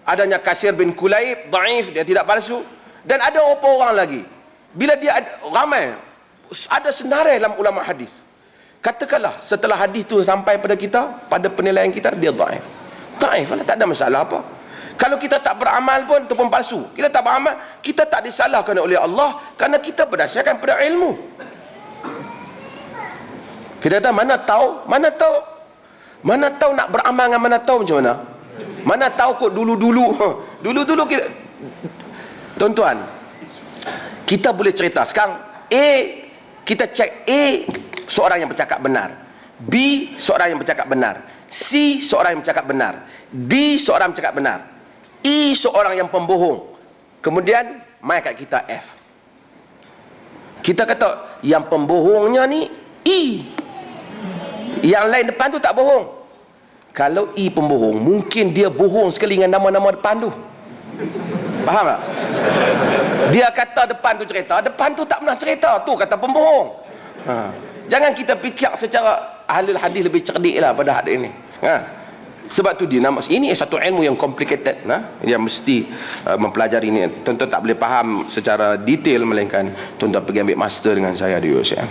adanya Kasir bin Kulayb, dhaif, dia tidak palsu. Dan ada beberapa orang lagi, bila dia ramai, ada senarai dalam ulama hadis, katakanlah setelah hadis tu sampai pada kita, pada penilaian kita, dia dhaif. Dhaif lah, tak ada masalah apa. Kalau kita tak beramal pun, itu pun palsu. Kita tak beramal, kita tak disalahkan oleh Allah, kerana kita berdasarkan pada ilmu. Kita kata, mana tahu nak beramal dengan mana tahu macam mana? Mana tahu kot dulu kita. Tuan-tuan, kita boleh cerita sekarang kita cek A seorang yang bercakap benar, B seorang yang bercakap benar, C seorang yang bercakap benar, D seorang yang bercakap benar, E seorang yang pembohong. Kemudian mai kat kita F. Kita kata yang pembohongnya ni E, yang lain depan tu tak bohong. Kalau E pembohong, mungkin dia bohong sekali dengan nama-nama depan tu. Faham tak? Dia kata depan tu cerita, depan tu tak pernah cerita, tu kata pembohong. Jangan kita fikir secara ahli hadis lebih cerdik lah pada hadis ini. Sebab tu dia nama ini satu ilmu yang complicated, yang mesti mempelajari ini. Tuan-tuan tak boleh faham secara detail, melainkan tuan-tuan pergi ambil master dengan saya di USM.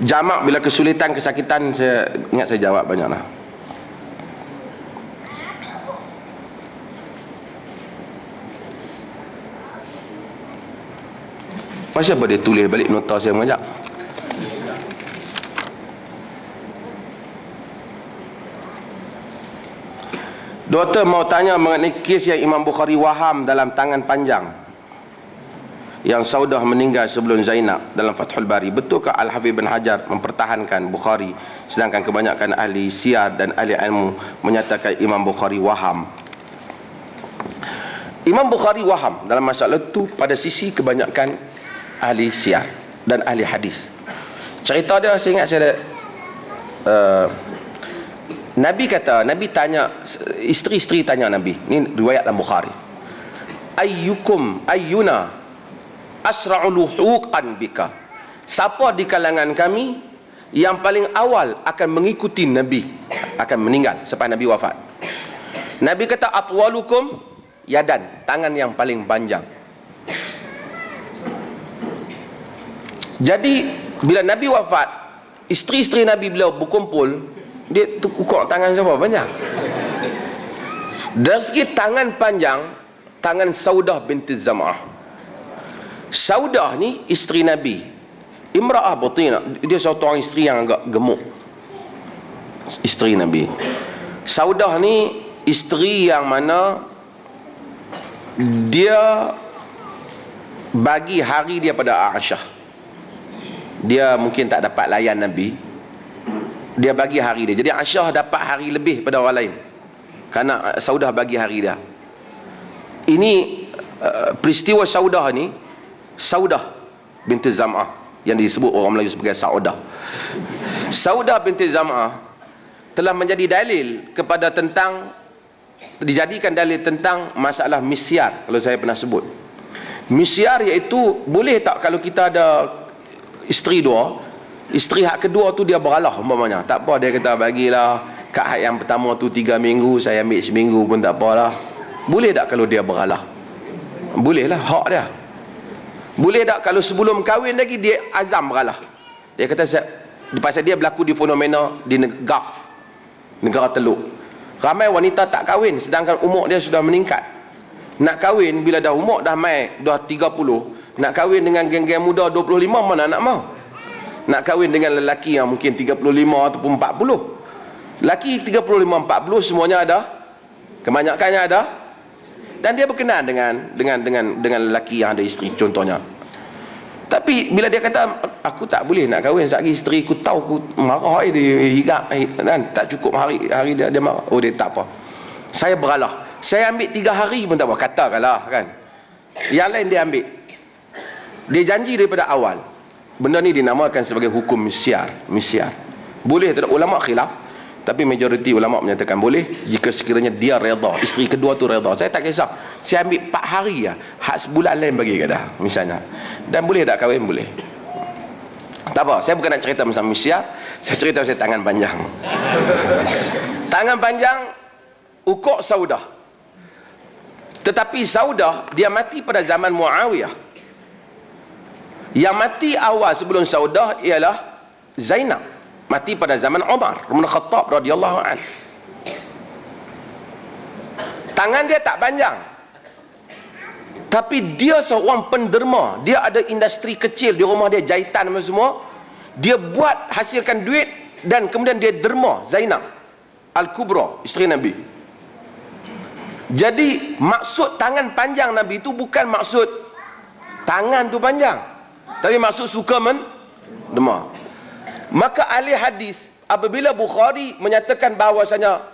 Jamak bila kesulitan, kesakitan, saya ingat saya jawab banyaklah. Pasal apa dia tulis balik nota saya mengajak? Doktor mau tanya mengenai kes yang Imam Bukhari waham dalam tangan panjang yang Saudah meninggal sebelum Zainab dalam Fathul Bari. Betulkah Al-Hafidh bin Hajar mempertahankan Bukhari sedangkan kebanyakan ahli siyar dan ahli ilmu menyatakan Imam Bukhari waham? Imam Bukhari waham dalam masalah itu pada sisi kebanyakan ahli siyar dan ahli hadis. Cerita dia saya ingat saya Nabi kata, Nabi tanya, isteri-isteri tanya Nabi, ini riwayat dalam Bukhari, ayyuna asra'u luhuqan bika, siapa di kalangan kami yang paling awal akan mengikuti Nabi, akan meninggal sampai Nabi wafat. Nabi kata, atwalukum yadan, tangan yang paling panjang. Jadi bila Nabi wafat, isteri-isteri Nabi beliau berkumpul, dia ukur tangan siapa banyak. Dari segi tangan panjang, tangan Saudah binti Zam'ah. Saudah ni isteri Nabi, imra'ah batina, dia seorang isteri yang agak gemuk, isteri Nabi. Saudah ni isteri yang mana dia bagi hari dia pada Aisyah. Dia mungkin tak dapat layan Nabi, dia bagi hari dia. Jadi Aisyah dapat hari lebih pada orang lain kerana Saudah bagi hari dia. Ini peristiwa Saudah ni, Saudah binti Zam'ah, yang disebut orang Melayu sebagai Saudah. Saudah binti Zam'ah telah menjadi dalil kepada tentang, dijadikan dalil tentang masalah misyar. Kalau saya pernah sebut misyar, iaitu boleh tak kalau kita ada isteri dua, isteri hak kedua tu dia beralah umpamanya, tak apa, dia kata bagilah kat hak yang pertama tu 3 minggu, saya ambil seminggu pun tak apalah. Boleh tak kalau dia beralah? Boleh lah, hak dia. Boleh tak kalau sebelum kahwin lagi dia azam beralah? Dia kata pasal dia berlaku di fenomena di Gulf, negara Teluk. Ramai wanita tak kahwin sedangkan umur dia sudah meningkat. Nak kahwin bila dah umur dah mai, dah 30, nak kahwin dengan geng-geng muda 25, mana nak mau? Nak kahwin dengan lelaki yang mungkin 35 ataupun 40. Lelaki 35, 40 semuanya ada, kebanyakannya ada, dan dia berkenan dengan lelaki yang ada isteri contohnya. Tapi bila dia kata aku tak boleh nak kahwin sekali isteri aku tahu aku marah dia hingap dan tak cukup hari dia marah. Oh, dia tak apa. Saya beralah. Saya ambil 3 hari pun tak apa, katakanlah kan. Yang lain dia ambil. Dia janji daripada awal. Benda ni dinamakan sebagai hukum misyar. Boleh tak? Ulama khilaf, tapi majoriti ulama menyatakan boleh jika sekiranya dia redha, isteri kedua tu redha. Saya tak kisah. Saya ambil 4 hari ya. Hak sebulan lain bagi ke dah misalnya. Dan boleh tak kahwin? Boleh. Tak apa, saya bukan nak cerita tentang misyar, saya cerita pasal tangan panjang. Tangan panjang ukuk Saudah. Tetapi Saudah dia mati pada zaman Muawiyah. Yang mati awal sebelum Saudah ialah Zainab, mati pada zaman Umar bin Khattab radhiyallahu an. Tangan dia tak panjang, tapi dia seorang penderma. Dia ada industri kecil di rumah dia, jahitan semua. Dia buat hasilkan duit dan kemudian dia derma Zainab Al-Kubra, isteri Nabi. Jadi maksud tangan panjang Nabi itu bukan maksud tangan tu panjang, tapi maksud suka menderma. Maka ahli hadis apabila Bukhari menyatakan bahawasanya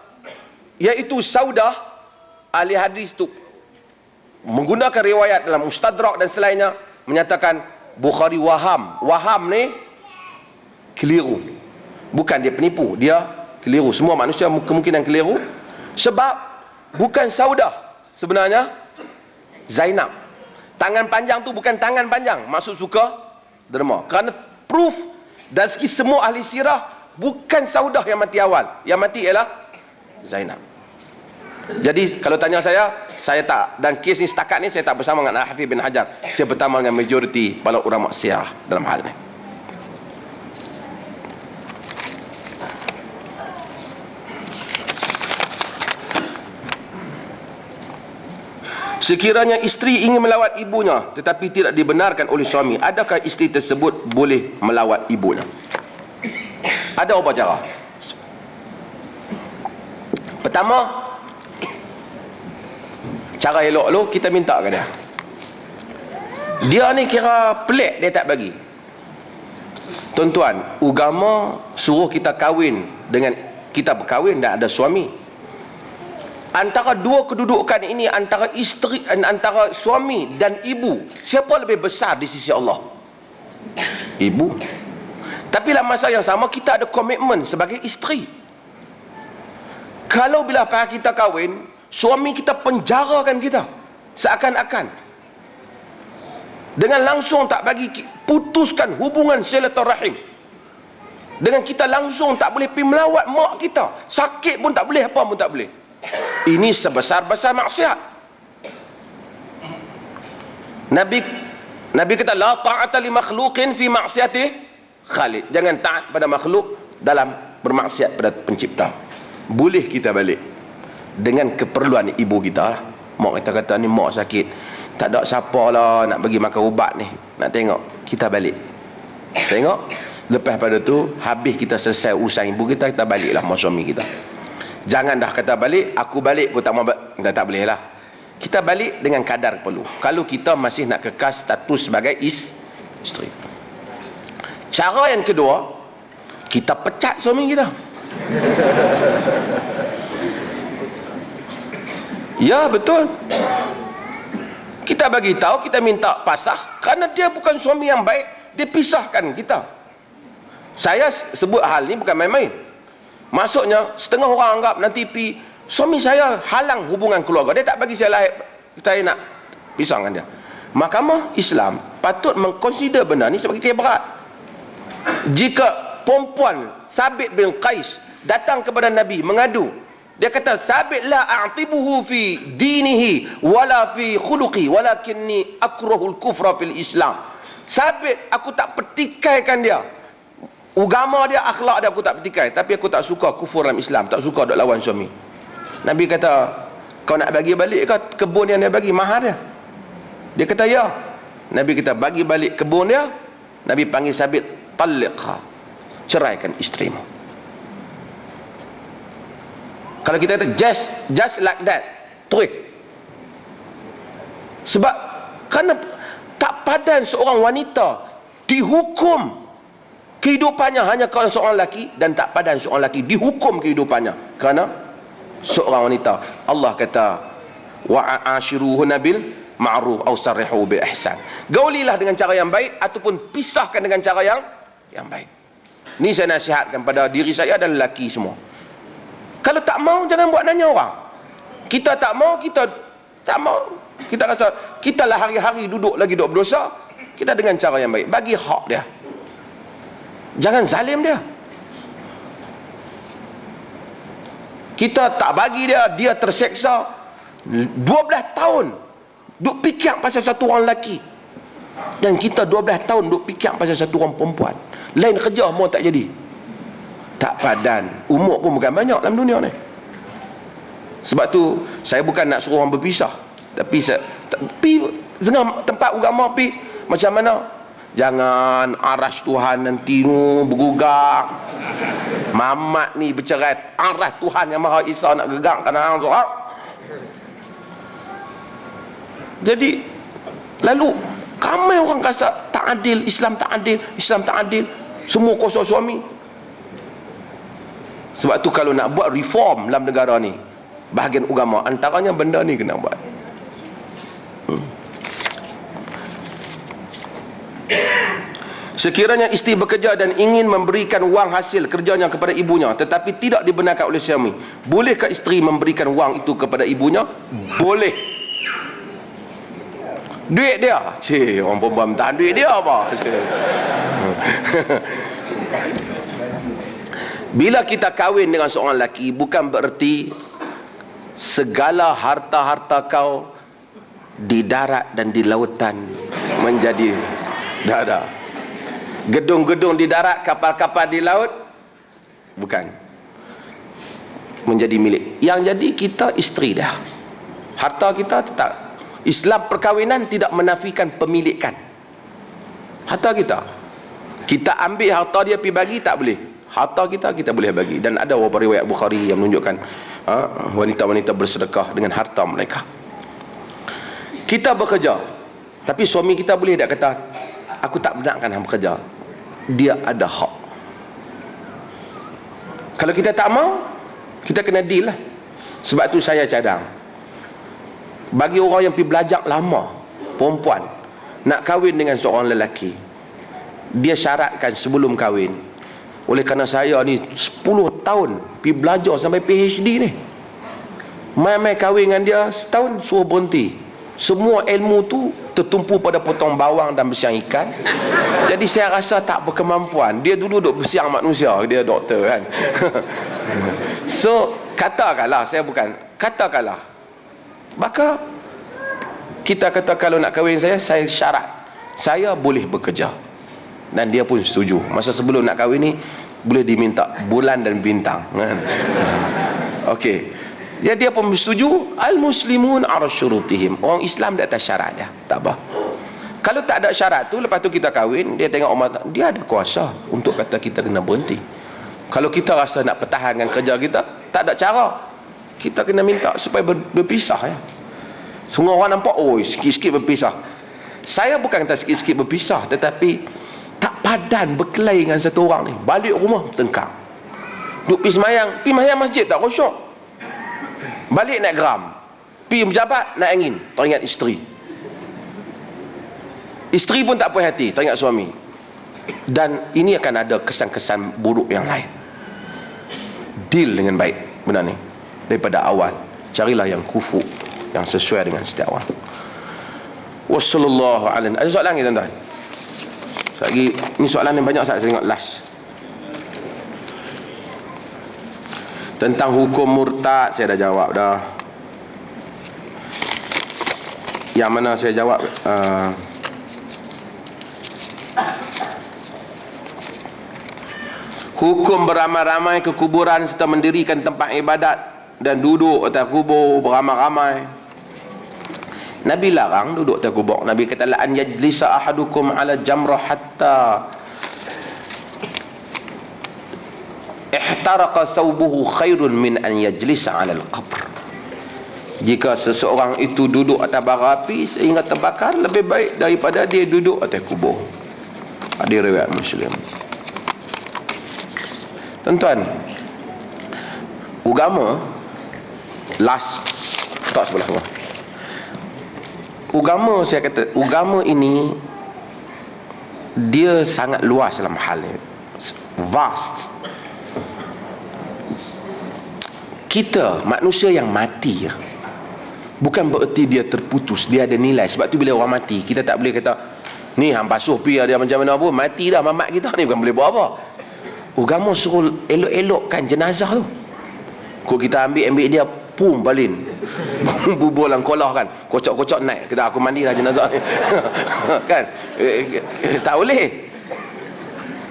iaitu Saudah, ahli hadis tu menggunakan riwayat dalam Mustadrak dan selainnya menyatakan Bukhari waham ni keliru. Bukan dia penipu, dia keliru. Semua manusia kemungkinan keliru. Sebab bukan Saudah, sebenarnya Zainab. Tangan panjang tu bukan tangan panjang, maksud suka derma. Kerana proof dari segi semua ahli sirah, bukan Saudah yang mati awal, yang mati ialah Zainab. Jadi kalau tanya saya tak, dan kes ni setakat ni saya tak bersama dengan Hafiz bin Hajar. Saya bertama dengan majoriti para ulama sirah dalam hal ni. Sekiranya isteri ingin melawat ibunya tetapi tidak dibenarkan oleh suami, adakah isteri tersebut boleh melawat ibunya? Ada apa cara? Pertama, cara elok kita minta ke dia. Dia ni kira pelik, dia tak bagi. Tuan-tuan, agama suruh kita kahwin dengan kita berkahwin dan ada suami. Antara dua kedudukan ini, antara isteri, antara suami dan ibu, siapa lebih besar di sisi Allah? Ibu. Tapi dalam masa yang sama kita ada komitmen sebagai isteri. Kalau bila pihak kita kahwin, suami kita penjarakan kita seakan-akan, dengan langsung tak bagi, putuskan hubungan silaturahim dengan kita, langsung tak boleh pergi melawat mak kita, sakit pun tak boleh, apa pun tak boleh. Ini sebesar-besar maksiat. Nabi kata la ta'ata li makhluqin fi maksiati khaliq. Jangan taat pada makhluk dalam bermaksiat pada pencipta. Boleh kita balik dengan keperluan ibu kita lah. Mak kita kata ni mak sakit, tak ada siapa lah nak bagi makan ubat ni, nak tengok, kita balik tengok. Lepas pada tu habis kita selesai urusan ibu kita, kita baliklah sama suami kita. Jangan dah kata balik, aku balik aku tak mau, tak boleh lah. Kita balik dengan kadar perlu, kalau kita masih nak kekal status sebagai isteri. Cara yang kedua, kita pecat suami kita. Ya betul, kita bagi tahu, kita minta pasah kerana dia bukan suami yang baik, dia pisahkan kita. Saya sebut hal ni bukan main-main. Maksudnya setengah orang anggap nanti suami saya halang hubungan keluarga, dia tak bagi saya lahir, saya nak pisahkan dia. Mahkamah Islam patut mengconsider benda ni sebagai berat. Jika perempuan Sabit bin Qais datang kepada Nabi mengadu, dia kata Sabit la a'tibuhu fi dinihi wala fi khuluqi walakinni akrahul kufra fil Islam. Sabit aku tak petikaikan dia, agama dia, akhlak dia aku tak petikai, tapi aku tak suka kufur dalam Islam, tak suka duk lawan suami. Nabi kata Kau nak bagi balik ke kebun yang dia bagi, mahar dia? Dia kata ya. Nabi kita bagi balik kebun dia. Nabi panggil Sabit, talliqha, ceraikan isterimu. Kalau kita kata just like that, terus. Sebab kerana tak padan seorang wanita dihukum kehidupannya hanya kerana seorang lelaki, dan tak padan seorang lelaki dihukum kehidupannya kerana seorang wanita. Allah kata wa ashiruhunna bil ma'ruf aw sarrihu bi ihsan. Gaulilah dengan cara yang baik ataupun pisahkan dengan cara yang baik. Ni saya nasihatkan pada diri saya dan lelaki semua. Kalau tak mau, jangan buat nanya orang. Kita tak mau, kita tak mau. Kita rasa kita lah hari-hari duduk berdosa. Kita dengan cara yang baik, bagi hak dia, jangan zalim dia. Kita tak bagi dia, dia terseksa 12 tahun duk fikir pasal satu orang lelaki, dan kita 12 tahun duk fikir pasal satu orang perempuan. Lain kerja mau tak jadi. Tak padan. Umur pun bukan banyak dalam dunia ni. Sebab tu saya bukan nak suruh orang berpisah, tapi pi tengah tempat agama pi macam mana? Jangan aras Tuhan nanti nu bergugak. Mamat ni bercerai, aras Tuhan yang Maha Esa nak gegak kena hang sorak. Jadi lalu ramai orang kata tak adil, Islam tak adil, Islam tak adil, semua kuasa suami. Sebab tu kalau nak buat reform dalam negara ni, bahagian agama, antaranya benda ni kena buat. Sekiranya isteri bekerja dan ingin memberikan wang hasil kerjanya kepada ibunya, tetapi tidak dibenarkan oleh suami, bolehkah isteri memberikan wang itu kepada ibunya? Boleh. Duit dia. Cik, orang perempuan tahan duit dia apa? Bila kita kahwin dengan seorang lelaki, bukan bererti segala harta-harta kau di darat dan di lautan menjadi, tak ada. Gedung-gedung di darat, kapal-kapal di laut, bukan menjadi milik. Yang jadi kita isteri dah. Harta kita tetap. Islam perkahwinan tidak menafikan pemilikan harta kita. Kita ambil harta dia pergi bagi, tak boleh. Harta kita boleh bagi. Dan ada beberapa riwayat Bukhari yang menunjukkan wanita-wanita bersedekah dengan harta mereka. Kita bekerja, tapi suami kita boleh tak kata, aku tak benarkan hang bekerja. Dia ada hak. Kalau kita tak mau, kita kena deal lah. Sebab tu saya cadang, bagi orang yang pergi belajar lama, perempuan nak kahwin dengan seorang lelaki, dia syaratkan sebelum kahwin, oleh kerana saya ni 10 tahun pergi belajar sampai PhD ni, mai-mai kahwin dengan dia setahun suruh berhenti. Semua ilmu tu tertumpu pada potong bawang dan bersiang ikan. Jadi saya rasa tak berkemampuan. Dia dulu duk bersiang manusia, dia doktor kan. So katakanlah, saya bukan, katakanlah, maka kita kata kalau nak kahwin saya syarat saya boleh bekerja, dan dia pun setuju. Masa sebelum nak kahwin ni boleh diminta bulan dan bintang kan? Okey, ya, dia pun setuju. Al-muslimun ala syurutihim, orang Islam di atas syarat dia, tak apa. Kalau tak ada syarat tu, lepas tu kita kahwin, dia tengok umat, dia ada kuasa untuk kata kita kena berhenti. Kalau kita rasa nak pertahankan kerja kita, tak ada cara, kita kena minta supaya berpisah ya. Semua orang nampak, oh sikit-sikit berpisah. Saya bukan kata sikit-sikit berpisah, tetapi tak padan berkelahi dengan satu orang ni. Balik rumah bertengkar, duk pergi semayang masjid tak khusyuk, balik naik geram, pergi berjabat naik angin, teringat isteri. Isteri pun tak puas hati, teringat suami. Dan ini akan ada kesan-kesan buruk yang lain. Deal dengan baik benda ni daripada awal. Carilah yang kufu, yang sesuai dengan setiap orang. Wassallallahu alaihi. Ada soalan lagi tuan-tuan? Lagi ni soalan yang banyak saya tengok last. Tentang hukum murtad saya dah jawab dah. Yang mana saya jawab hukum beramai-ramai ke kuburan serta mendirikan tempat ibadat dan duduk atas kubur beramai-ramai. Nabi larang duduk atas kubur. Nabi kata la an yajlisa ahadukum ala jamrah hatta ihtaraqa thawbuhu khairun min an yajlisa ala al-qabr. Jika seseorang itu duduk atas bara api sehingga terbakar, lebih baik daripada dia duduk atas kubur. Hadis riwayat Muslim. Tuan-tuan, agama last tak sebelah bawah. Agama, saya kata agama ini dia sangat luas dalam hal ini, vast. Kita manusia yang mati bukan bererti dia terputus, dia ada nilai. Sebab tu bila orang mati, kita tak boleh kata ni hang basuh pi dia macam mana pun, mati dah mamat kita ni, bukan boleh buat apa. Agama suruh elok-elokkan jenazah tu. Kok kita ambil dia pum balin bubur dalam kolah kan, kocok-kocok naik, kita aku mandi dah jenazah ni. Kan tak boleh.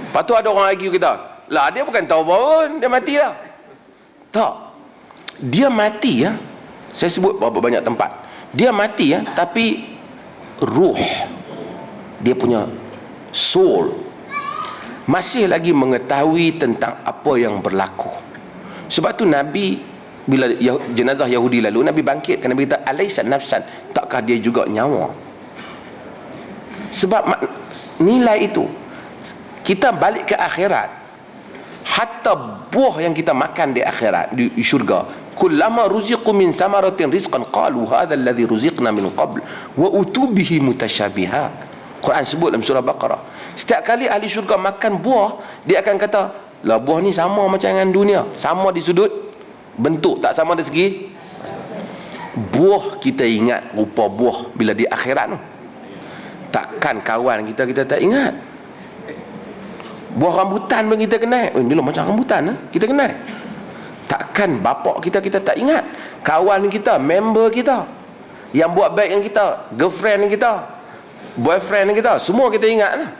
Lepas tu ada orang argue kita, lah dia bukan tahu pun dia mati dah. Tak, dia mati saya sebut berapa banyak tempat, dia mati tapi ruh dia punya soul masih lagi mengetahui tentang apa yang berlaku. Sebab tu Nabi bila jenazah Yahudi lalu, Nabi bangkitkan, Nabi kata alaysa nafsan, takkah dia juga nyawa? Sebab nilai itu kita balik ke akhirat, hatta buah yang kita makan di akhirat, di syurga, kullama ruziqu min samaratin rizqan qalu hadha alladhi ruziqna min qabl wa utubihi mutasyabiha. Quran sebut dalam surah Baqarah, setiap kali ahli syurga makan buah, dia akan kata, lah buah ni sama macam dengan dunia, sama di sudut bentuk, tak sama dari segi buah. Kita ingat rupa buah bila di akhirat tu. Takkan kawan kita tak ingat. Buah rambutan pun kita kenal. Ni lah macam rambutan kita kenal. Takkan bapak kita tak ingat. Kawan kita, member kita, yang buat baik dengan kita, girlfriend kita, boyfriend kita, semua kita ingat lah.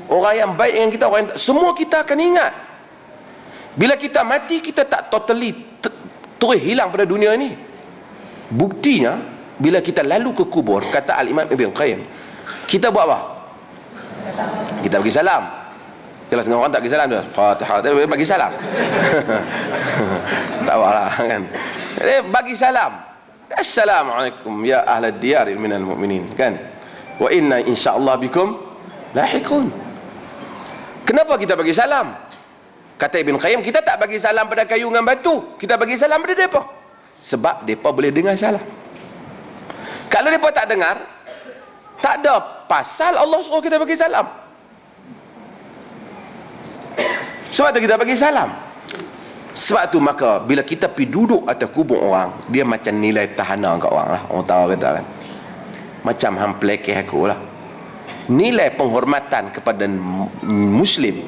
Orang yang baik dengan kita, orang yang semua kita akan ingat. Bila kita mati, kita tak totally terus hilang pada dunia ini. Buktinya bila kita lalu ke kubur, kata Al-Imam Ibn Qayyim, kita buat apa? Kita bagi salam. Kalau setengah orang tak bagi salam, dia Fatihah, dia bagi salam. Tak apalah kan. Bagi salam. Assalamualaikum ya ahlad diyar minal mu'minin, kan? Wa inna insyaallah bikum lahiqun. Kenapa kita bagi salam? Kata Ibn Qayyim, kita tak bagi salam pada kayu dengan batu, kita bagi salam pada mereka. Sebab mereka boleh dengar salam. Kalau mereka tak dengar, tak ada pasal Allah suruh kita bagi salam. Sebab tu kita bagi salam. Sebab tu maka bila kita pergi duduk atas kubur orang, dia macam nilai tahana kat orang lah. Orang tahu kata kan, macam hang pelekeh aku lah. Nilai penghormatan kepada Muslim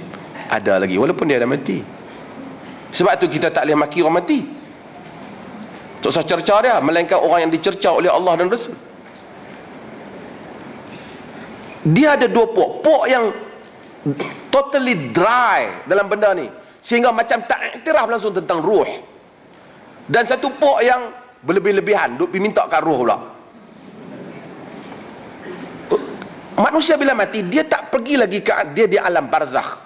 ada lagi walaupun dia dah mati. Sebab tu kita tak boleh maki orang mati, tak usah cerca dia, melainkan orang yang dicerca oleh Allah dan Rasul. Dia ada dua pok yang totally dry dalam benda ni, sehingga macam tak iktiraf langsung tentang ruh. Dan satu pok yang berlebih-lebihan, duk mintakan ruh pula. Manusia bila mati, dia tak pergi lagi ke dia di alam barzakh,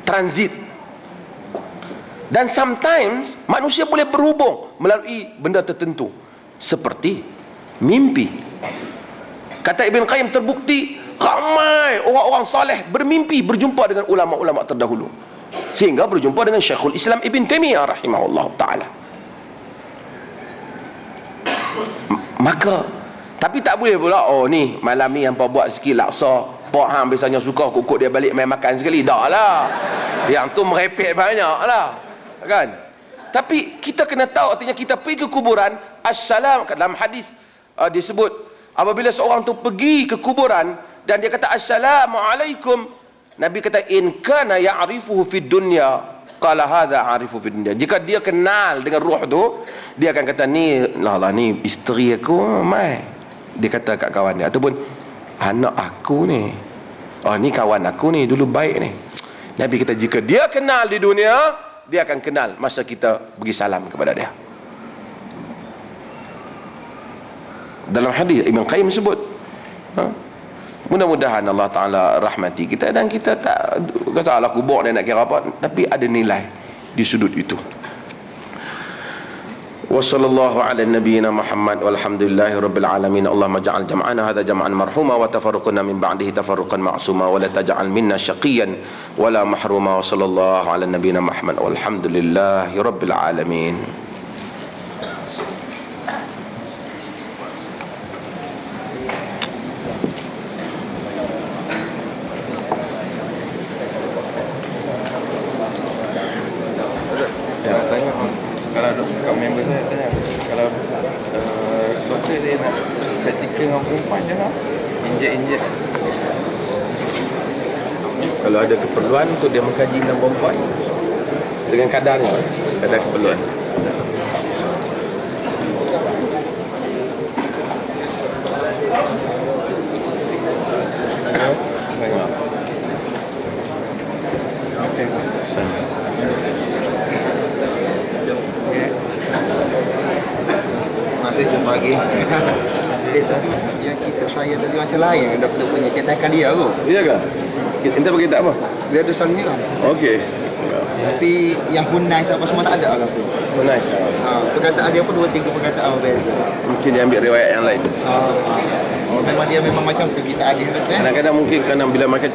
transit. Dan sometimes manusia boleh berhubung melalui benda tertentu seperti mimpi. Kata Ibn Qayyim, terbukti ramai orang-orang soleh bermimpi berjumpa dengan ulama-ulama terdahulu, sehingga berjumpa dengan Syekhul Islam Ibn Taimiyah rahimahullah ta'ala. Maka tapi tak boleh pula, oh ni malam ni hampa buat sikit laksa, pak hang biasanya suka kukuk dia balik main makan sekali. Dah lah, yang tu merepek banyak lah, kan? Tapi kita kena tahu, artinya kita pergi ke kuburan, assalam, dalam hadis disebut apabila seorang tu pergi ke kuburan dan dia kata assalamualaikum, Nabi kata in kana ya'rifuhu fid dunya qala hadza 'arifu fid dunya. Jika dia kenal dengan ruh tu, dia akan kata ni lah ni isteri aku mai. Dia kata kat kawan dia, ataupun anak aku ni, oh ni kawan aku ni dulu baik ni. Nabi kata jika dia kenal di dunia, dia akan kenal masa kita bagi salam kepada dia. Dalam hadis Ibn Qayyim sebut, mudah-mudahan Allah Ta'ala rahmati kita, dan kita tak kata Allah kubur dia nak kira apa, tapi ada nilai di sudut itu. Wa sallallahu ala nabiyyina Muhammad walhamdulillahi rabbil alamin. Allahumma ja'al jam'ana hadha jam'an marhuma wa tafarruqana min ba'dihi tafarruqan ma'suma wa la taj'al minna syaqiyan wa la mahruma. Wa sallallahu ala nabiyyina Muhammad walhamdulillahi rabbil alamin. Kalau member saya tanya, kalau doktor dia nak praktikal dengan perempuan je lah, injek Kalau ada keperluan untuk dia mengkaji dengan perempuan dengan kadarnya, kadar keperluan. Masih jumpa lagi. Yang kita saya tadi macam lain doktor punya cetakan dia tu. Iya kan? Kita bagi tak apa? Dia ada salihah. Okey. Tapi yang hunai apa semua tak ada lah tu. So nice. Perkataan dia pun 2-3 perkataan berbeza. Mungkin dia ambil riwayat yang lain. Memang dia memang macam tu kita adil kan. Kadang-kadang mungkin kerana bila makan